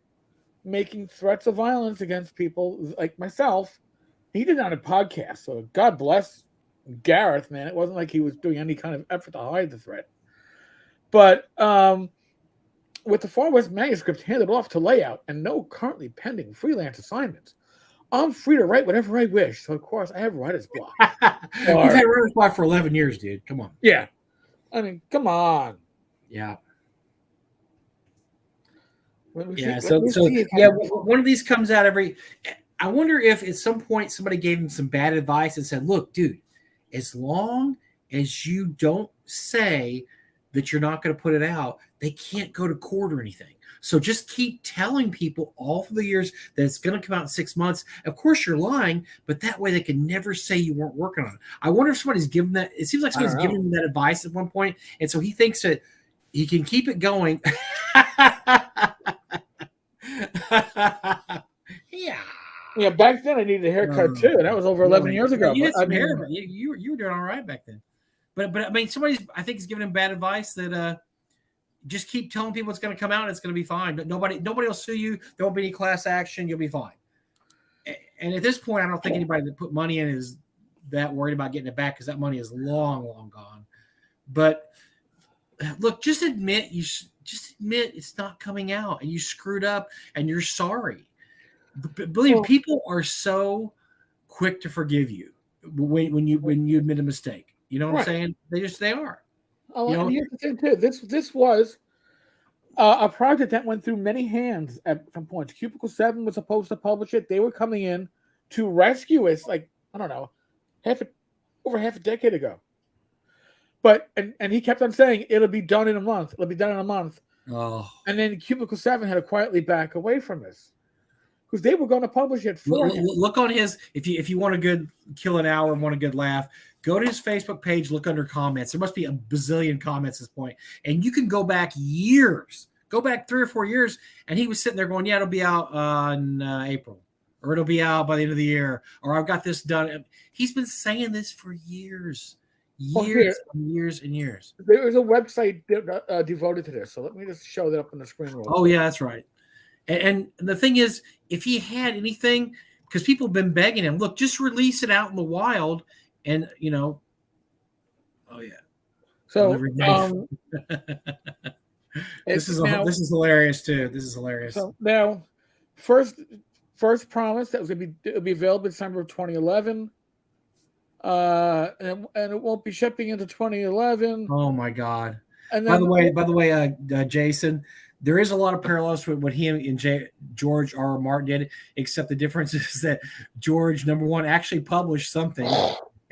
making threats of violence against people like myself. He did it on a podcast, so God bless Gareth, man. It wasn't like he was doing any kind of effort to hide the threat. But with the Far West manuscript handed off to Layout and no currently pending freelance assignments, I'm free to write whatever I wish. So, of course, I have writer's block. You've had writer's block for 11 years, dude. Come on. Yeah. I mean, come on. Yeah. One of these comes out every. I wonder if at some point somebody gave him some bad advice and said, "Look, dude, as long as you don't say that you're not going to put it out, they can't go to court or anything. So just keep telling people all for the years that it's going to come out in 6 months. Of course, you're lying, but that way they can never say you weren't working on it." I wonder if somebody's given that. It seems like somebody's given him that advice at one point, and so he thinks that he can keep it going. Yeah. Back then I needed a haircut too, and that was over 11 years ago. You had some hair. You were doing all right back then. But I mean, I think, is giving him bad advice that just keep telling people it's going to come out and it's going to be fine. But nobody will sue you. There won't be any class action. You'll be fine. And at this point, I don't think anybody that put money in is that worried about getting it back because that money is long, long gone. But look, just admit it's not coming out and you screwed up and you're sorry. Believe me, people are so quick to forgive you when you admit a mistake. You know what I'm saying? They are. Oh, and here's the thing too. This was a project that went through many hands at some points. Cubicle 7 was supposed to publish it. They were coming in to rescue us, like, I don't know, over half a decade ago. But and he kept on saying it'll be done in a month. It'll be done in a month. Oh. And then Cubicle 7 had to quietly back away from this because they were going to publish it for him. Look on his. If you want a good kill an hour and want a good laugh, Go to his Facebook page, look under comments. There must be a bazillion comments at this point. And you can go back years, go back 3 or 4 years, and he was sitting there going, yeah, it'll be out in April, or it'll be out by the end of the year, or I've got this done. He's been saying this for years, and years and years. There is a website devoted to this, so let me just show that up on the screen. Oh, yeah, that's right. And the thing is, if he had anything, because people have been begging him, look, just release it out in the wild, and oh yeah. So this is hilarious too. This is hilarious. So now, first promise that was going to be available December of 2011, and it won't be shipping into 2011. Oh my God! And then, by the way, Jason. There is a lot of parallels with what he and George R. R. Martin did, except the difference is that George, number one, actually published something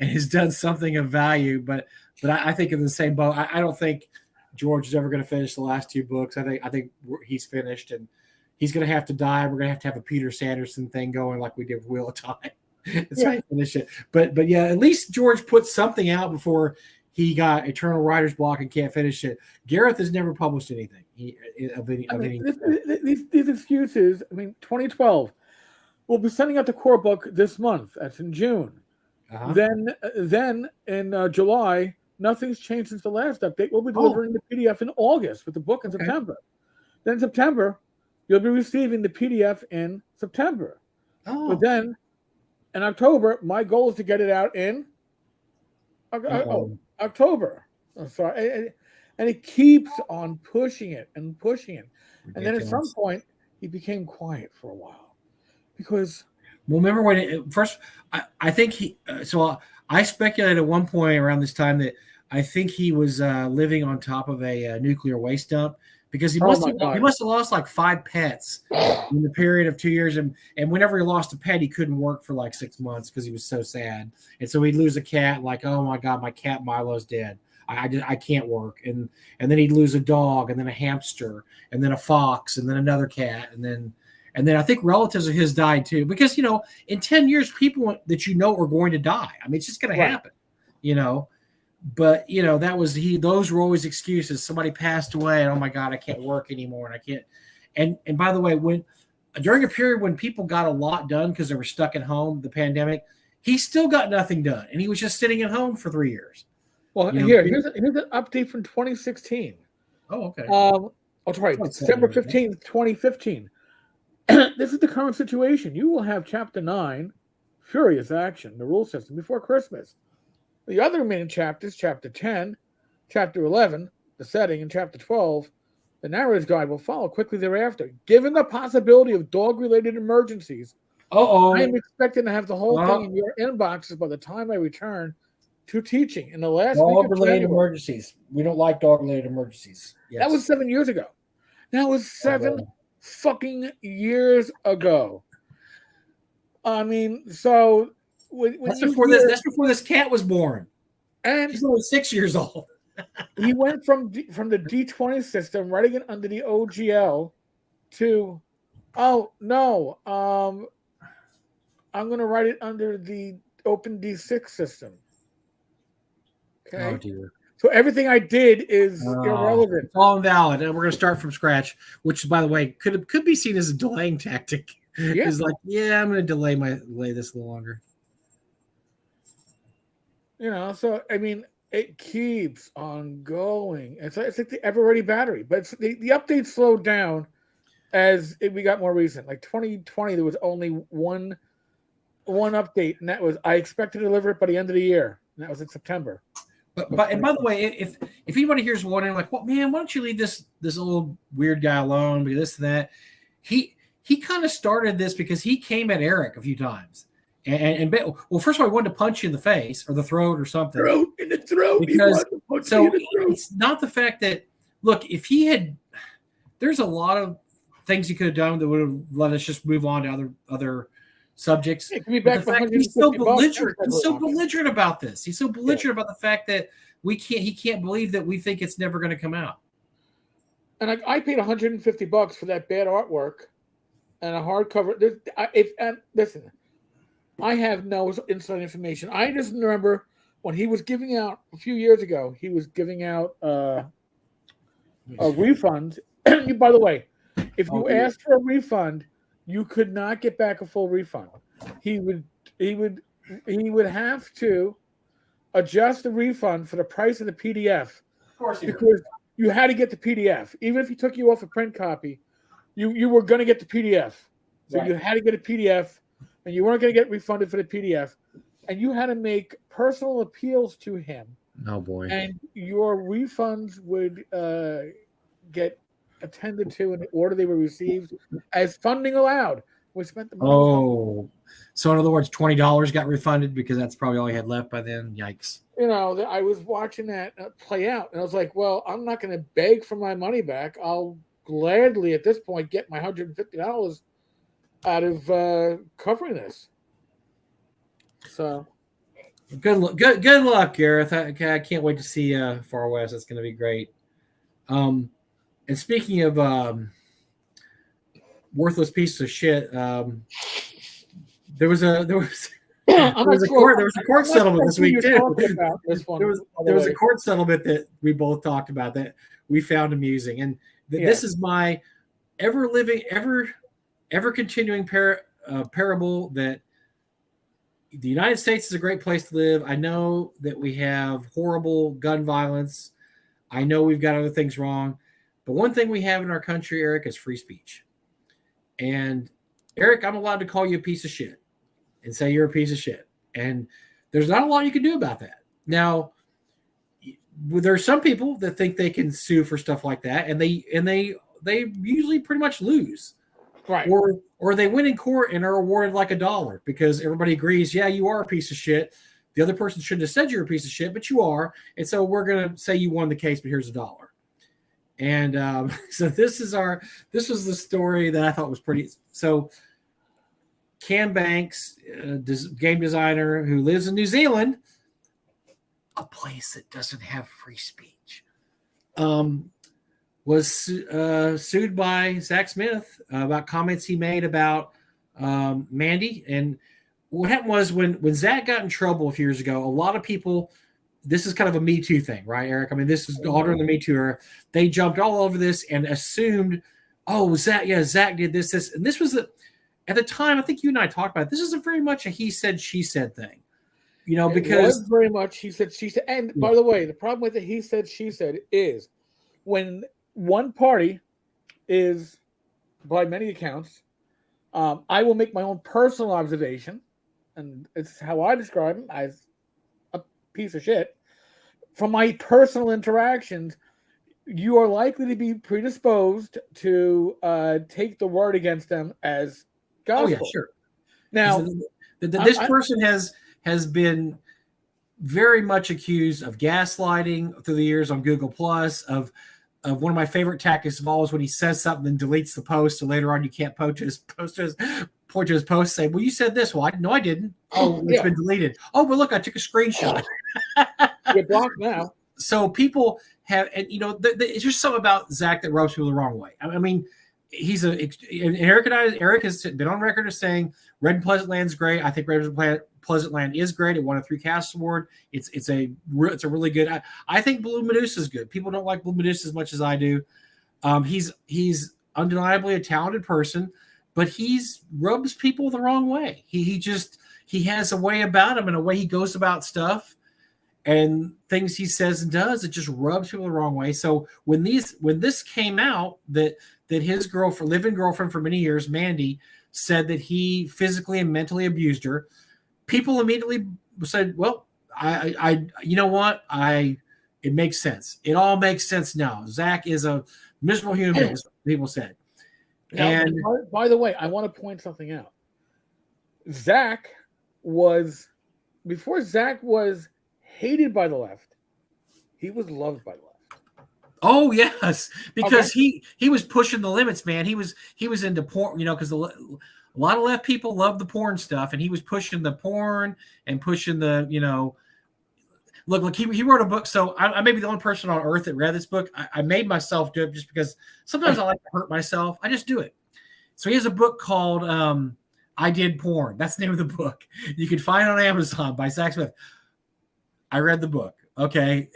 and has done something of value. But I think in the same boat. I don't think George is ever going to finish the last 2 books. I think he's finished, and he's going to have to die. We're going to have a Peter Sanderson thing going like we did with Wheel of Time. It's right. Finish it. But yeah, at least George put something out before he got eternal writer's block and can't finish it. Gareth has never published anything of any. These excuses. I mean, 2012. We'll be sending out the core book this month. That's in June. Uh-huh. Then in July, nothing's changed since the last update. We'll be delivering the PDF in August with the book in September. Then in September, you'll be receiving the PDF in September. Oh. But then in October, my goal is to get it out in October. I'm sorry. And he keeps on pushing it and pushing it. Ridiculous. And then at some point, he became quiet for a while. Because... Well, remember when I think I speculated at one point around this time that I think he was living on top of a nuclear waste dump because he must have lost like 5 pets in the period of 2 years. And whenever he lost a pet, he couldn't work for like 6 months because he was so sad. And so he'd lose a cat, like, oh my God, my cat Milo's dead. I can't work. And then he'd lose a dog, and then a hamster, and then a fox, and then another cat. And then I think relatives of his died too, because, in 10 years, people that are going to die. I mean, it's just going to happen, but those were always excuses. Somebody passed away and, oh my God, I can't work anymore. And I can't. And by the way, during a period when people got a lot done because they were stuck at home, the pandemic, he still got nothing done. And he was just sitting at home for 3 years. Well, here's an update from 2016. Oh, okay. That's right. December 15th, 2015. This is the current situation. You will have Chapter 9, Furious Action, the rule system, before Christmas. The other remaining chapters, Chapter 10, Chapter 11, the setting, and Chapter 12, the narrator's guide, will follow quickly thereafter. Given the possibility of dog-related emergencies, I am expecting to have the whole thing in your inboxes by the time I return to teaching in the last week of dog-related emergencies. We don't like dog-related emergencies. Yes. That was 7 years ago. That was 7 fucking years ago. I mean, so that's before this cat was born, and he's only 6 years old. He went from the D20 system, writing it under the OGL, to I'm going to write it under the Open D6 system. Okay. Oh dear. So everything I did is irrelevant. It's all invalid, and we're going to start from scratch. Which, by the way, could be seen as a delaying tactic. Yeah. It's like, I'm going to delay this a little longer. So I mean, it keeps on going. It's like the ever-ready battery, but the updates slowed down as we got more recent. Like 2020, there was only one update, and that was I expect to deliver it by the end of the year, and that was in September. And by the way, if anybody here's wondering, like, well, man, why don't you leave this old weird guy alone? Because this and that, he kind of started this because he came at Eric a few times, and first of all, he wanted to punch you in the face or the throat or something. In the throat. Because it's not the fact that look, if he had, there's a lot of things he could have done that would have let us just move on to other subjects. He's so belligerent. He's so belligerent about this. He's so belligerent about the fact that he can't believe that we think it's never going to come out. And I paid $150 for that bad artwork and a hardcover. Listen, I have no inside information. I just remember when he was giving out a few years ago, he was giving out refunds. By the way, if you asked for a refund, you could not get back a full refund. He would have to adjust the refund for the price of the PDF. Of course, because you had to get the PDF. Even if he took you off a print copy, you were going to get the PDF. So you had to get a PDF, and you weren't going to get refunded for the PDF. And you had to make personal appeals to him. Oh, boy. And your refunds would get attended to in the order they were received as funding allowed, which meant the money was gone. So in other words, $20 got refunded because that's probably all he had left by then. Yikes. I was watching that play out, and I was like, well, I'm not going to beg for my money back. I'll gladly, at this point, get my $150 out of covering this. So, good luck, Gareth. I can't wait to see Far West. That's going to be great. And speaking of worthless pieces of shit, there was a court settlement this week too. There was a court settlement that we both talked about that we found amusing, and this is my ever continuing parable that the United States is a great place to live. I know that we have horrible gun violence. I know we've got other things wrong, but one thing we have in our country, Eric, is free speech. And Eric, I'm allowed to call you a piece of shit and say you're a piece of shit. And there's not a lot you can do about that. Now, there are some people that think they can sue for stuff like that, and they usually pretty much lose. Right. Or they win in court and are awarded like $1 because everybody agrees, yeah, you are a piece of shit. The other person shouldn't have said you're a piece of shit, but you are. And so we're going to say you won the case, but here's $1. And so this was the story that I thought was pretty. So Cam Banks, game designer who lives in New Zealand, a place that doesn't have free speech, was sued by Zach Smith about comments he made about Mandy. And what happened was when Zach got in trouble a few years ago, a lot of people, this is kind of a Me Too thing, right, Eric? I mean, this is all during the Me Too era. They jumped all over this and assumed, Zach did this. And this was at the time, I think you and I talked about it, this is very much a he said, she said thing. Because it was very much he said, she said. And by the way, the problem with the he said, she said is when one party is, by many accounts, I will make my own personal observation, and it's how I describe him, as a piece of shit. From my personal interactions, you are likely to be predisposed to take the word against them as gospel. Oh, yeah, sure. Now, this person has been very much accused of gaslighting through the years on Google Plus, of one of my favorite tactics of all is when he says something and deletes the post, so later on you can't point to his post, say, well, you said this. Well, I didn't. Oh, it's been deleted. Oh, but look, I took a screenshot. You're blocked now. So people have, and it's just something about Zach that rubs people the wrong way. I mean, Eric has been on record as saying Red and Pleasant Land's great. I think Red and Pleasant Land is great. It won a 3 Cast Award. It's a really good. I think Blue Medusa is good. People don't like Blue Medusa as much as I do. He's undeniably a talented person, but he's rubs people the wrong way. He has a way about him and a way he goes about stuff and things he says and does. It just rubs people the wrong way. So when this came out that his living girlfriend for many years, Mandy, said that he physically and mentally abused her, people immediately said, well, I you know what? It makes sense. It all makes sense now. Zach is a miserable human being, people said. Now, and by the way, I want to point something out. Zach was hated by the left, he was loved by the left. Oh yes, because he was pushing the limits, man. He was into porn, because a lot of left people love the porn stuff, and he was pushing the porn and pushing the, Look, he wrote a book. So I may be the only person on earth that read this book. I made myself do it just because sometimes I like to hurt myself. I just do it. So he has a book called I Did Porn. That's the name of the book. You can find it on Amazon by Zach Smith. I read the book. Okay,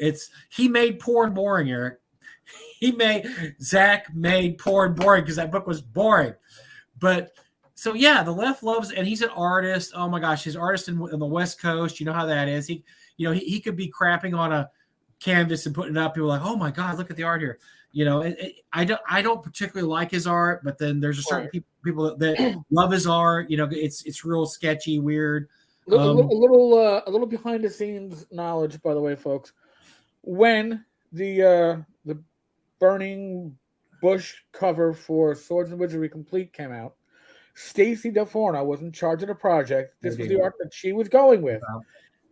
he made porn boring, Eric. Zach made porn boring because that book was boring. But so yeah, the left loves, and he's an artist. Oh my gosh, he's an artist in the West Coast. You know how that is. He could be crapping on a canvas and putting it up. People are like, oh my god, look at the art here. I don't particularly like his art, but then there's a certain people that love his art. It's real sketchy, weird. A little behind the scenes knowledge, by the way, folks. When the Burning Bush cover for Swords and Wizardry Complete came out, Stacy DeForno was in charge of the project. This was the art that she was going with. Wow.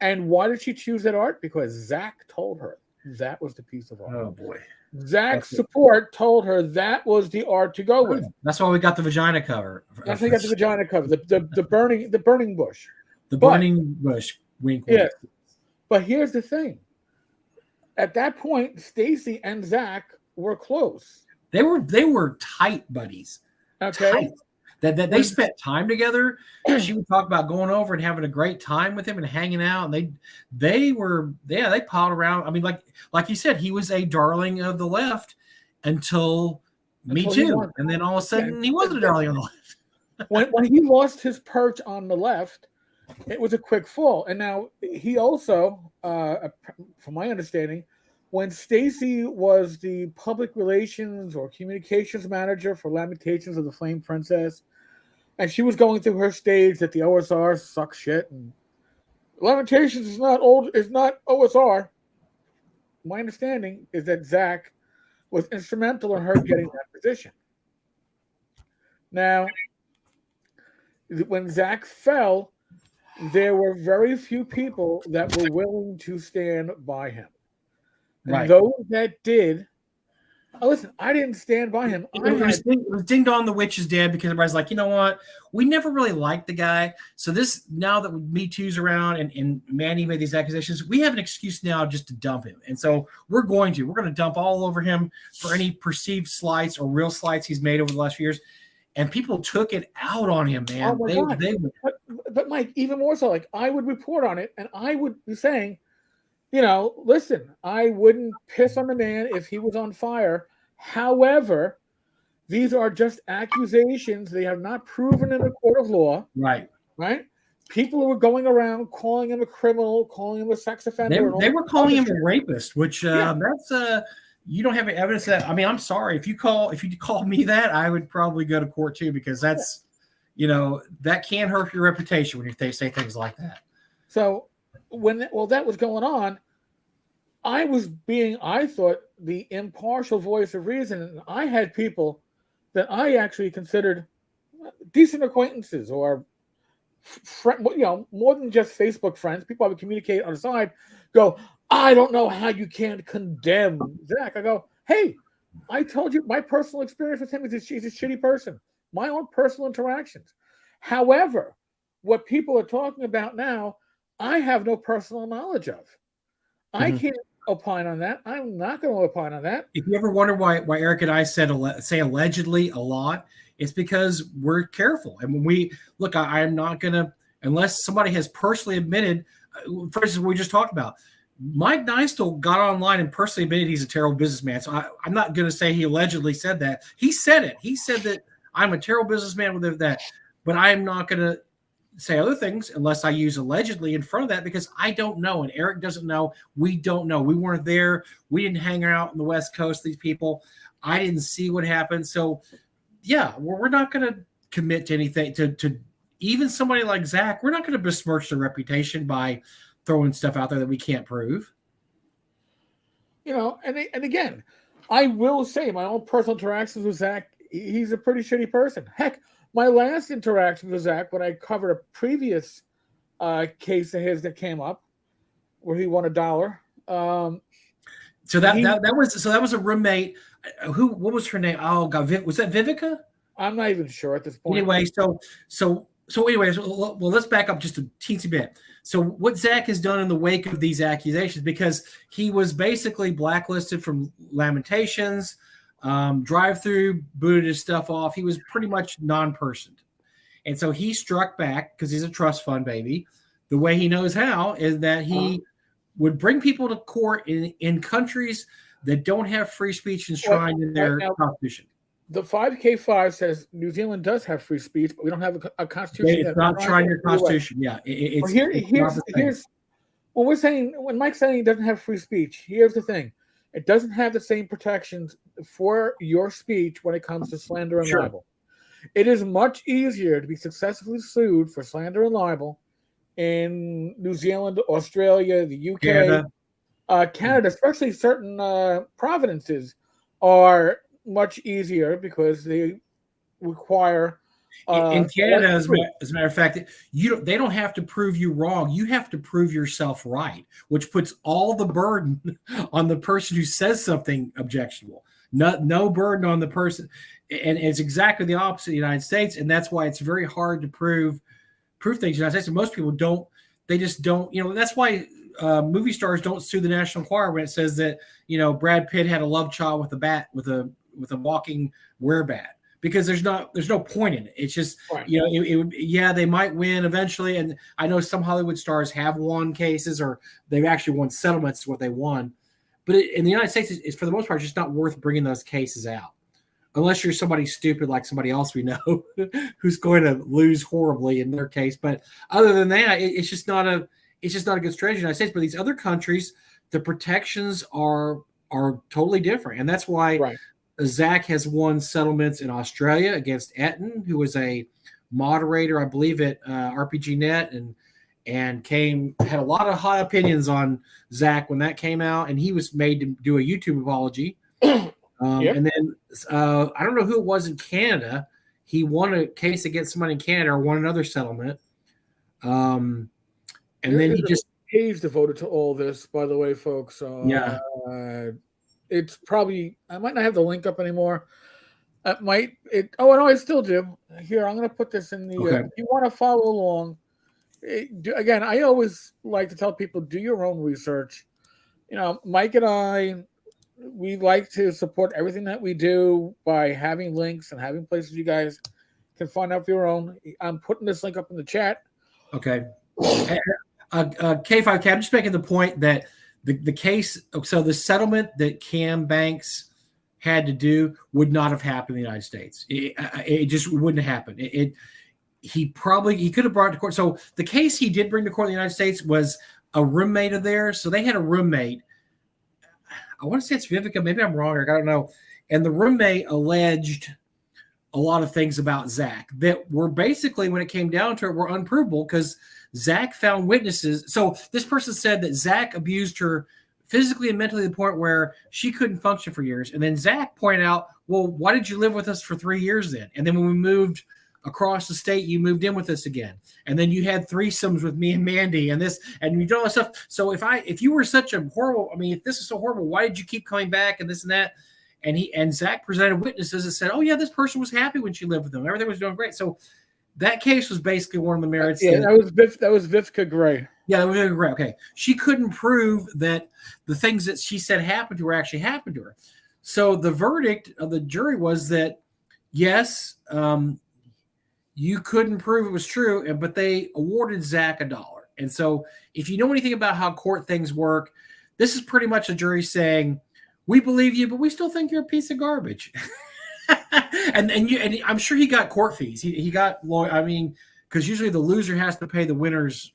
And why did she choose that art? Because Zach told her that was the piece of art. Oh boy. Zach's support told her that was the art to go with. That's why we got the vagina cover. That's why we got the vagina cover. The burning bush. The burning bush. Wink, wink. Yeah. But here's the thing. At that point, Stacy and Zach were close. They were tight buddies. Okay. Tight. That they spent time together. She would talk about going over and having a great time with him and hanging out. And they piled around. I mean, like you said, he was a darling of the left until Me Too. And then all of a sudden he wasn't a darling on the left. when he lost his perch on the left, it was a quick fall. And now he also, from my understanding, when Stacy was the public relations or communications manager for Lamentations of the Flame Princess, and she was going through her stage that the OSR sucks shit and Lamentations is not OSR. My understanding is that Zach was instrumental in her getting that position. Now, when Zach fell, there were very few people that were willing to stand by him. And right. Those that did, listen, I didn't stand by him. It was Ding Dong the Witch is dead because everybody's like, you know what? We never really liked the guy. So now that Me Too's around and Manny made these accusations, we have an excuse now just to dump him. And so we're going to dump all over him for any perceived slights or real slights he's made over the last few years. And people took it out on him, man. Oh my God. But Mike, even more so, like I would report on it and I would be saying, listen, I wouldn't piss on the man if he was on fire. However, these are just accusations. They have not proven in a court of law. Right. Right? People were going around calling him a criminal, calling him a sex offender. They were calling him a rapist, which that's you don't have any evidence of that. I mean, I'm sorry. If you call me that, I would probably go to court too, because that's, that can hurt your reputation when you say things like that. So that was going on, I was I thought, the impartial voice of reason. And I had people that I actually considered decent acquaintances or more than just Facebook friends, people I would communicate on the side, go, I don't know how you can't condemn Zach. I go, hey, I told you my personal experience with him is he's a shitty person. My own personal interactions. However, what people are talking about now, I have no personal knowledge of. I can't opine on that. I'm not going to opine on that. If you ever wonder why Eric and I say allegedly a lot, it's because we're careful. And when we look, I am not going to, unless somebody has personally admitted, for instance, we just talked about, Mike Neistel got online and personally admitted he's a terrible businessman. So I'm not going to say he allegedly said that. He said it. He said that I'm a terrible businessman with that. But I am not going to say other things unless I use allegedly in front of that, because I don't know. And Eric doesn't know. We don't know. We weren't there. We didn't hang out on the West Coast, these people. I didn't see what happened. So, yeah, we're not going to commit to anything. To even somebody like Zach, we're not going to besmirch their reputation by throwing stuff out there that we can't prove. And again, I will say my own personal interactions with Zach, he's a pretty shitty person. Heck, my last interaction with Zach, when I covered a previous case of his that came up, where he won $1. So that was a roommate. What was her name? Oh God, was that Vivica? I'm not even sure at this point. Anyway, so let's back up just a teensy bit. So what Zach has done in the wake of these accusations, because he was basically blacklisted from Lamentations, drive-through, booted his stuff off. He was pretty much non-personed. And so he struck back because he's a trust fund baby. The way he knows how is that he would bring people to court in countries that don't have free speech enshrined in their constitution. The 5K5 says New Zealand does have free speech, but we don't have a constitution. It's not enshrined in your constitution. Yeah, it's here's when we're saying, when Mike's saying he doesn't have free speech. Here's the thing: it doesn't have the same protections for your speech when it comes to slander and libel. It is much easier to be successfully sued for slander and libel in New Zealand, Australia, the UK, Canada, especially certain provinces are much easier because they require. In Canada, as a matter of fact, they don't have to prove you wrong. You have to prove yourself right, which puts all the burden on the person who says something objectionable. No burden on the person, and it's exactly the opposite of the United States, and that's why it's very hard to prove things in the United States. And most people don't. They just don't. That's why movie stars don't sue the National Enquirer when it says that Brad Pitt had a love child with a walking werebat. Because there's no point in it. It's just they might win eventually, and I know some Hollywood stars have won cases or they've actually won settlements to what they won, but in the United States, it's for the most part just not worth bringing those cases out, unless you're somebody stupid like somebody else we know who's going to lose horribly in their case. But other than that, it's just not a good strategy in the United States. But these other countries, the protections are totally different, and that's why. Right. Zach has won settlements in Australia against Etten, who was a moderator, I believe, at RPG.net, and had a lot of high opinions on Zach when that came out, and he was made to do a YouTube apology. And then I don't know who it was in Canada. He won a case against somebody in Canada or won another settlement. And then he just page devoted to all this, by the way, folks. It's probably, I might not have the link up anymore. Oh, no, I still do. Here, I'm going to put this in the, if you want to follow along, again, I always like to tell people, do your own research. Mike and I, we like to support everything that we do by having links and having places you guys can find out for your own. I'm putting this link up in the chat. Okay. K5K, I'm just making the point that the case, so the settlement that Cam Banks had to do would not have happened in the United States. It just wouldn't have happened. He could have brought it to court. So the case he did bring to court in the United States was a roommate of theirs. So they had a roommate. I want to say it's Vivica. Maybe I'm wrong. I don't know. And the roommate alleged a lot of things about Zach that were basically, when it came down to it, were unprovable because Zach found witnesses. So this person said that Zach abused her physically and mentally to the point where she couldn't function for years. And then Zach pointed out, well, why did you live with us for 3 years then? And then when we moved across the state, you moved in with us again. And then you had threesomes with me and Mandy and this, and you did all this stuff. So if you were such a horrible, if this is so horrible, why did you keep coming back and this and that? And Zach presented witnesses and said, oh yeah, this person was happy when she lived with them. Everything was doing great. So that case was basically one of the merits. Yeah, that was Vivka Gray. Yeah, that was Vivka Gray. Okay. She couldn't prove that the things that she said happened to her actually happened to her. So the verdict of the jury was that, yes, you couldn't prove it was true, but they awarded Zach $1. And so if you know anything about how court things work, this is pretty much a jury saying, we believe you, but we still think you're a piece of garbage. and I'm sure he got court fees. He got because usually the loser has to pay the winners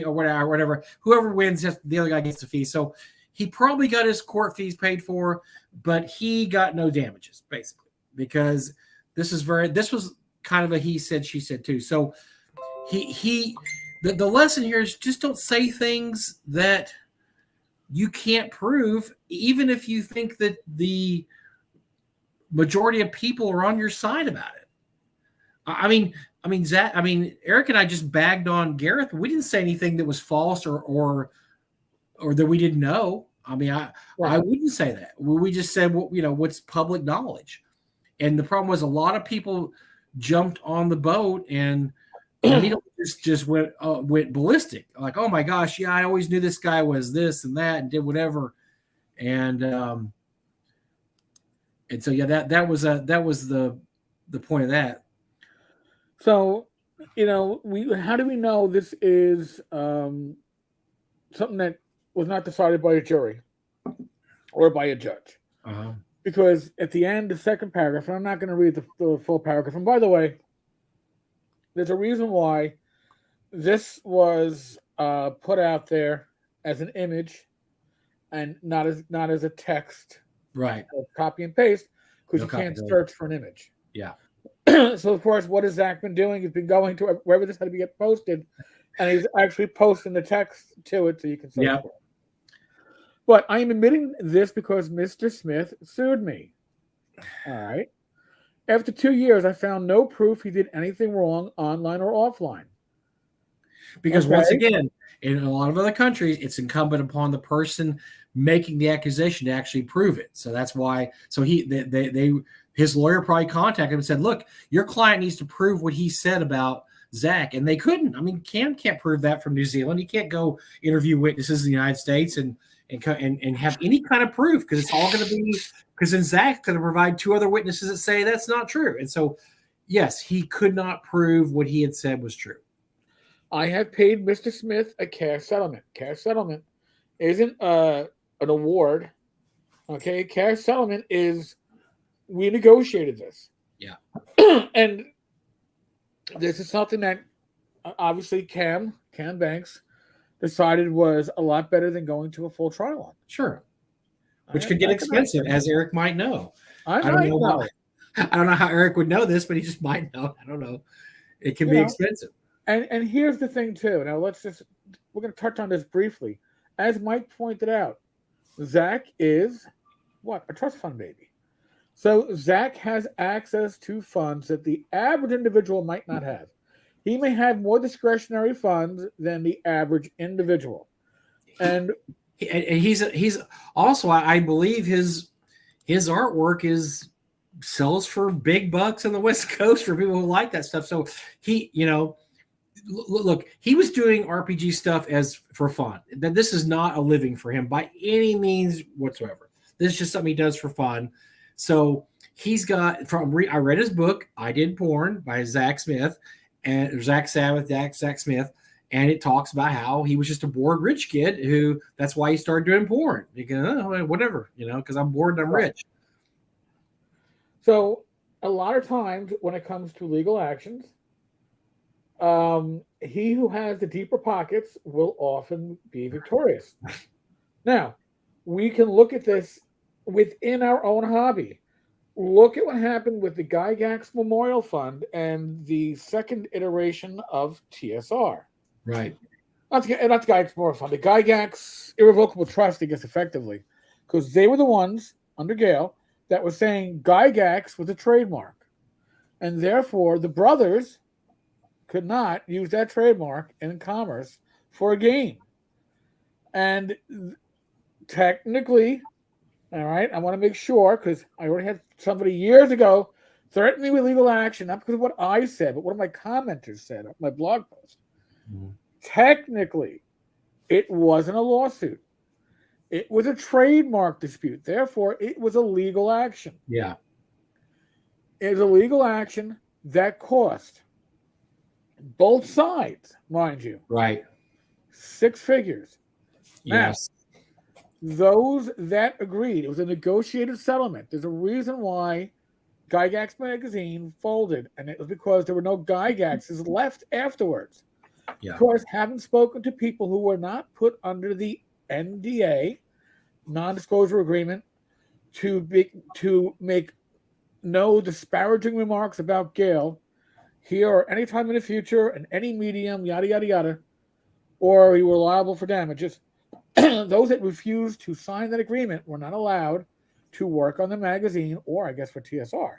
or whatever. Whoever wins, the other guy gets the fee. So he probably got his court fees paid for, but he got no damages basically because this was kind of a he said she said too. So the lesson here is just don't say things that you can't prove, even if you think that the majority of people are on your side about it. Zach, Eric and I just bagged on Gareth. We didn't say anything that was false or that we didn't know. I wouldn't say that. We just said, what's public knowledge. And the problem was a lot of people jumped on the boat and immediately just went ballistic. Like, oh my gosh, yeah, I always knew this guy was this and that and did whatever. And so yeah, that was the point of that. So, how do we know this is something that was not decided by a jury or by a judge. Uh-huh. Because at the end, the second paragraph, and I'm not going to read the full paragraph. And by the way, there's a reason why this was put out there as an image and not as a text, Right? Copy and paste, because you can't search for an image. Yeah. So of course, what has Zach been doing? He's been going to wherever this had to get posted, and he's actually posting the text to it so you can search for it. But I am admitting this because Mr. Smith sued me. All right. After 2 years, I found no proof he did anything wrong, online or offline. Because once again, in a lot of other countries, it's incumbent upon the person making the accusation to actually prove it. So that's why. So his lawyer probably contacted him and said, "Look, your client needs to prove what he said about Zach," and they couldn't. I mean, Cam can't prove that from New Zealand. He can't go interview witnesses in the United States and have any kind of proof, because it's all going to be, because then Zach's going to provide 2 other witnesses that say that's not true. And so, yes, he could not prove what he had said was true. I have paid Mr. Smith a cash settlement. Cash settlement isn't an award. Okay, cash settlement is we negotiated this. Yeah. And this is something that obviously Cam Banks decided was a lot better than going to a full trial on. Sure. Which could get expensive, as Eric might know. I don't know. I don't know how Eric would know this, but he just might know. I don't know. It can be expensive. And here's the thing too. Now we're going to touch on this briefly. As Mike pointed out, Zach is what? A trust fund baby. So Zach has access to funds that the average individual might not have. He may have more discretionary funds than the average individual. And he's also, I believe his artwork sells for big bucks on the West Coast for people who like that stuff. So he, look, he was doing RPG stuff for fun. This is not a living for him by any means whatsoever. This is just something he does for fun. So he's got I read his book, I Did Porn, by Zach Smith, and Zach Smith, and it talks about how he was just a bored rich kid who that's why he started doing porn. Because whatever, because I'm bored and I'm rich. So a lot of times when it comes to legal actions, he who has the deeper pockets will often be victorious. Now, we can look at this within our own hobby. Look at what happened with the Gygax Memorial Fund and the second iteration of TSR. Right. Not the Gygax Memorial Fund, the Gygax Irrevocable Trust, I guess, effectively, because they were the ones under Gale that were saying Gygax was a trademark, and therefore the brothers could not use that trademark in commerce for a gain. And technically, all right, I want to make sure, because I already had somebody years ago threaten me with legal action, not because of what I said, but what my commenters said on my blog post. Mm-hmm. Technically, it wasn't a lawsuit. It was a trademark dispute. Therefore, it was a legal action. Yeah. It was a legal action that cost both sides, mind you. Right. 6 figures. Yes. Now, those that agreed, it was a negotiated settlement. There's a reason why Gygax magazine folded, and it was because there were no Gygaxes left afterwards. Yeah. Of course, having spoken to people who were not put under the NDA, non-disclosure agreement, to make no disparaging remarks about Gale here or anytime in the future in any medium, yada, yada, yada, or you were liable for damages. Those that refused to sign that agreement were not allowed to work on the magazine or, I guess, for TSR.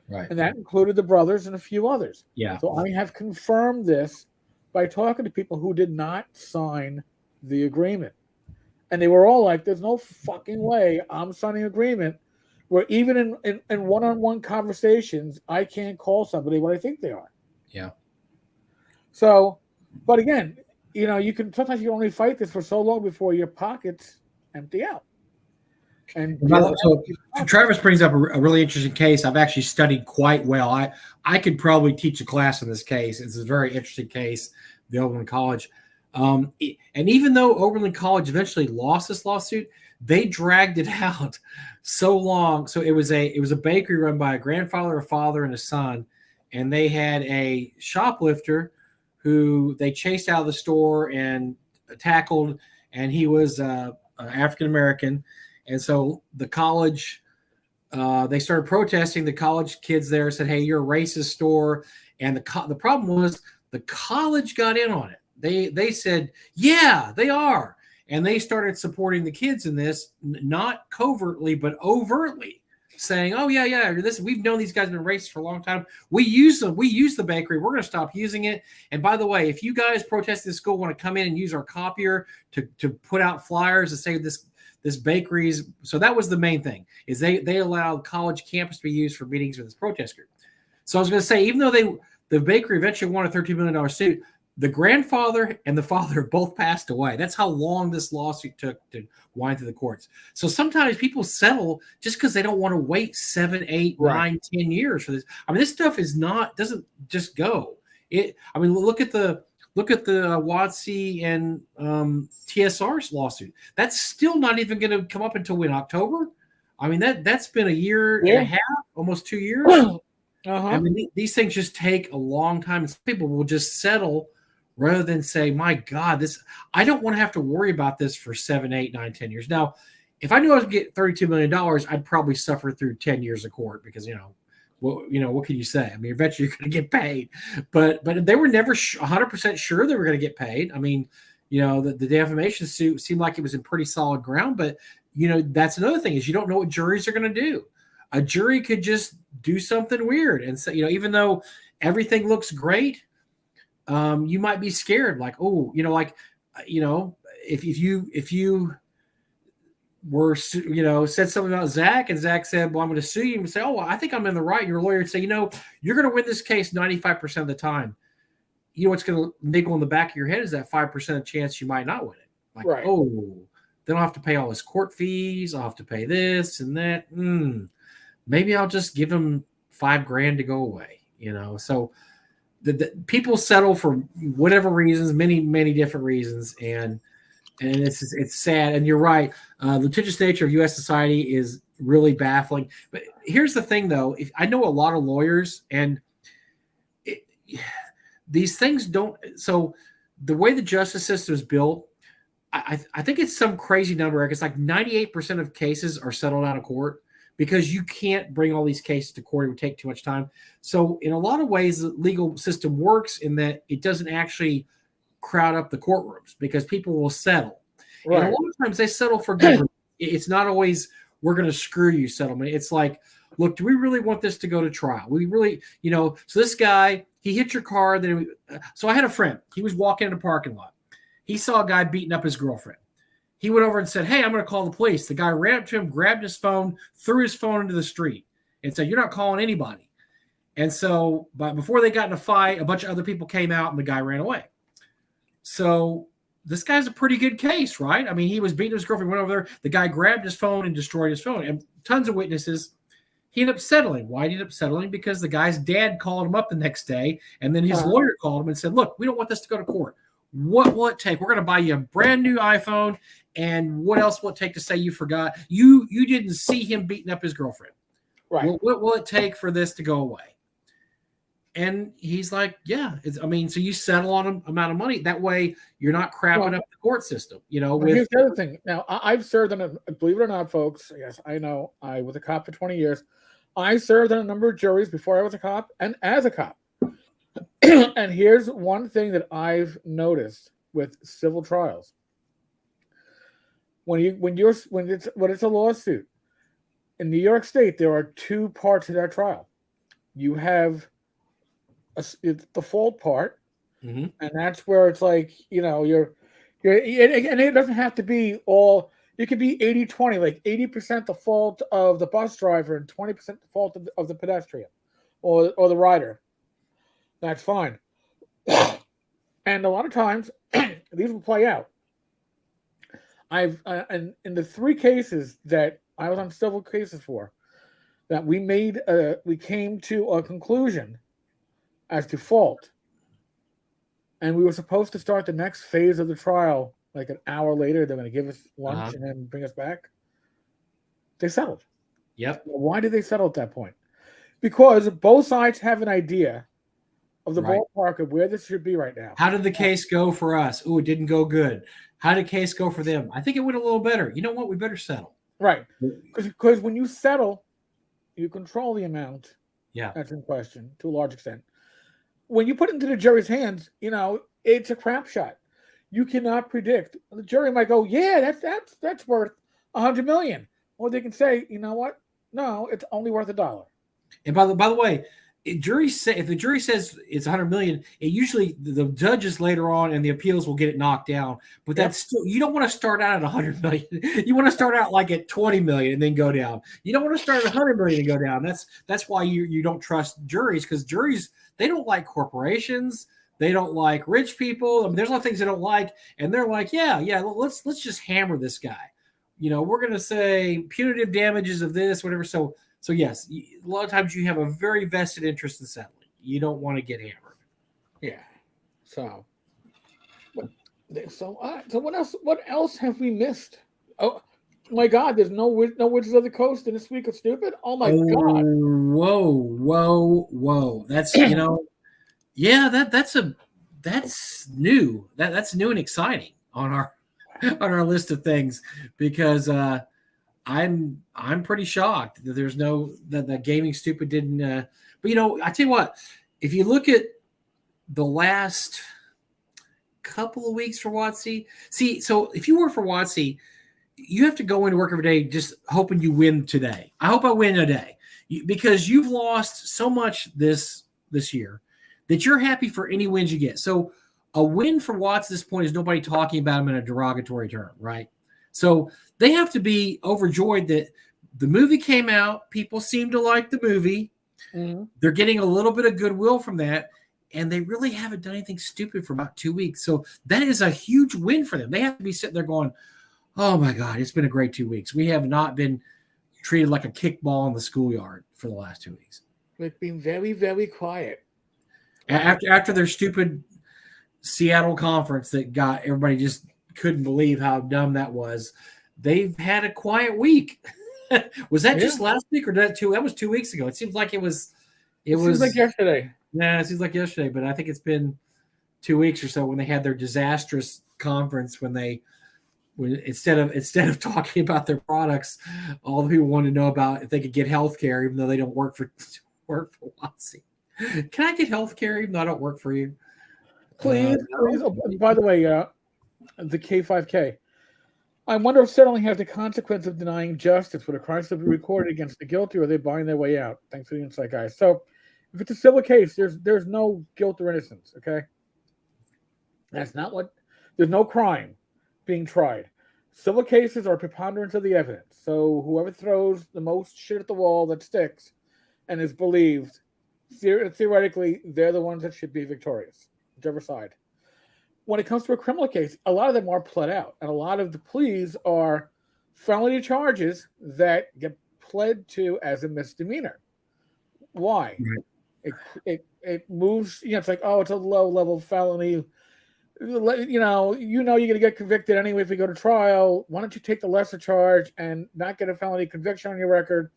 Right. And that included the brothers and a few others. Yeah. So I have confirmed this by talking to people who did not sign the agreement. And they were all like, there's no fucking way I'm signing an agreement where even in one-on-one conversations, I can't call somebody what I think they are. Yeah. So, but again, you can sometimes you only fight this for so long before your pockets empty out. And so Travis brings up a really interesting case. I've actually studied quite well. I could probably teach a class on this case. It's a very interesting case, the Oakland College. And even though Oberlin College eventually lost this lawsuit, they dragged it out so long. So it was a bakery run by a grandfather, a father, and a son, and they had a shoplifter who they chased out of the store and tackled, and he was African American, and so the college they started protesting. The college kids there said, "Hey, you're a racist store," and the problem was the college got in on it. They said, "Yeah, they are," and they started supporting the kids in this, not covertly but overtly, saying, "Oh yeah, this we've known these guys have been racist for a long time. We use them. We use the bakery. We're going to stop using it. And by the way, if you guys protesting the school want to come in and use our copier to put out flyers to say this bakery's," so that was the main thing, is they allowed college campus to be used for meetings with this protest group. So I was going to say, even though the bakery eventually won a $13 million suit, the grandfather and the father both passed away. That's how long this lawsuit took to wind through the courts. So sometimes people settle just because they don't want to wait 7, 8, Right. 9, 10 years for this. I mean, this stuff doesn't just go. Look at the WotC and TSR's lawsuit. That's still not even going to come up until in October. I mean, that's been a year and a half, almost 2 years. I mean, these things just take a long time. And some people will just settle rather than say, "My God, I don't want to have to worry about this for 7, 8, 9, 10 years." Now, if I knew I was going to get $32 million, I'd probably suffer through 10 years of court because, what can you say? I mean, eventually you're going to get paid, but they were never 100% sure they were going to get paid. I mean, the defamation suit seemed like it was in pretty solid ground, but that's another thing, is you don't know what juries are going to do. A jury could just do something weird, and so even though everything looks great, you might be scared, like, if you were, said something about Zach, and Zach said, "Well, I'm going to sue you," and say, "Oh, well, I think I'm in the right." Your lawyer would say, "You're going to win this case 95% of the time." What's going to niggle in the back of your head is that 5% chance you might not win it. Like, right. Oh, then I'll have to pay all his court fees. I'll have to pay this and that. Maybe I'll just give him $5,000 to go away. So the people settle for whatever reasons, many, many different reasons. And it's sad. And you're right. The litigious nature of U.S. society is really baffling. But here's the thing, though. I know a lot of lawyers, and these things don't. So the way the justice system is built, I think it's some crazy number. It's like 98% of cases are settled out of court because you can't bring all these cases to court. It would take too much time. So in a lot of ways, the legal system works in that it doesn't actually crowd up the courtrooms because people will settle. Right. And a lot of times they settle for good reasons. It's not always, "We're going to screw you" settlement. It's like, "Look, do we really want this to go to trial? We really, so this guy, he hit your car." So I had a friend. He was walking in a parking lot. He saw a guy beating up his girlfriend. He went over and said, "Hey, I'm going to call the police." The guy ran up to him, grabbed his phone, threw his phone into the street, and said, "You're not calling anybody." And so, but before they got in a fight, a bunch of other people came out, and the guy ran away. So this guy's a pretty good case, right? I mean, he was beating his girlfriend, went over there. The guy grabbed his phone and destroyed his phone. And tons of witnesses. He ended up settling. Why did he end up settling? Because the guy's dad called him up the next day, and then his lawyer called him and said, "Look, we don't want this to go to court. What will it take? We're going to buy you a brand new iPhone. And what else will it take to say you forgot? You didn't see him beating up his girlfriend. Right. Well, what will it take for this to go away?" And he's like, "Yeah." So you settle on an amount of money. That way you're not crapping up the court system. Here's the other thing. Now, I've served on believe it or not, folks, yes, I know, I was a cop for 20 years. I served on a number of juries before I was a cop and as a cop. And here's one thing that I've noticed with civil trials. When it's a lawsuit, in New York State, there are two parts of that trial. You have the fault part, and that's where it's like, you're and it doesn't have to be all. It could be 80-20, like 80% the fault of the bus driver and 20% the fault of the pedestrian or the rider. That's fine. And a lot of times, these will play out. I've and in the 3 cases that I was on civil cases for, that we came to a conclusion as to fault. and we were supposed to start the next phase of the trial like an hour later. They're going to give us lunch and then bring us back. They settled. Yep. Why did they settle at that point? Because both sides have an idea of the ballpark of where this should be right now. How did the case go for us? Oh, it didn't go good. How did the case go for them? I think it went a little better. You know what? We better settle. Right. Because when you settle, you control the amount Yeah. that's in question to a large extent. When you put it into the jury's hands, it's a crapshoot. You cannot predict. The jury might go, yeah, that's worth $100 million. Or they can say, you know what? No, it's only worth $1. And by the way, if the jury says it's $100 million, it usually the judges later on and the appeals will get it knocked down. But that's still, you don't want to start out at $100 million. You want to start out like at $20 million and then go down. You don't want to start at $100 million and go down. That's why you don't trust juries, because juries, they don't like corporations. They don't like rich people. I mean, there's a lot of things they don't like, and they're like, yeah, let's just hammer this guy. We're going to say punitive damages of this, whatever. So yes, a lot of times you have a very vested interest in settling. You don't want to get hammered. Yeah. So what else? What else have we missed? Oh my God! There's no Wizards of the Coast in this week of stupid. Oh my God! Whoa! That's yeah. That's new. That's new and exciting on our list of things, because I'm pretty shocked that there's that gaming stupid didn't. But I tell you what, if you look at the last couple of weeks for WotC, so if you work for WotC, you have to go into work every day just hoping you win today. I hope I win today, because you've lost so much this year that you're happy for any wins you get. So a win for WotC at this point is nobody talking about them in a derogatory term, right? So they have to be overjoyed that the movie came out. People seem to like the movie. Mm-hmm. They're getting a little bit of goodwill from that, and they really haven't done anything stupid for about 2 weeks. So that is a huge win for them. They have to be sitting there going, oh my God, it's been a great 2 weeks. We have not been treated like a kickball in the schoolyard for the last 2 weeks. We've been very, very quiet. After their stupid Seattle conference that got everybody just couldn't believe how dumb that was, they've had a quiet week. Was that just last week, or that was 2 weeks ago? It seems like it was like yesterday. Yeah, it seems like yesterday, but I think it's been 2 weeks or so when they had their disastrous conference, when instead of talking about their products, all the people wanted to know about if they could get health care, even though they don't work for WotC. Can I get health care even though I don't work for you? Please. Oh, by the way, the K5K. I wonder if settling has the consequence of denying justice. Would a crime still be recorded against the guilty, or are they buying their way out? Thanks for the insight, guys. So, if it's a civil case, there's no guilt or innocence. Okay, that's not what. There's no crime being tried. Civil cases are preponderance of the evidence. So whoever throws the most shit at the wall that sticks and is believed, theoretically, they're the ones that should be victorious, whichever side. When it comes to a criminal case, a lot of them are pled out, and a lot of the pleas are felony charges that get pled to as a misdemeanor. Why? Right. It moves. It's like, oh, it's a low level felony. You're going to get convicted anyway if you go to trial. Why don't you take the lesser charge and not get a felony conviction on your record?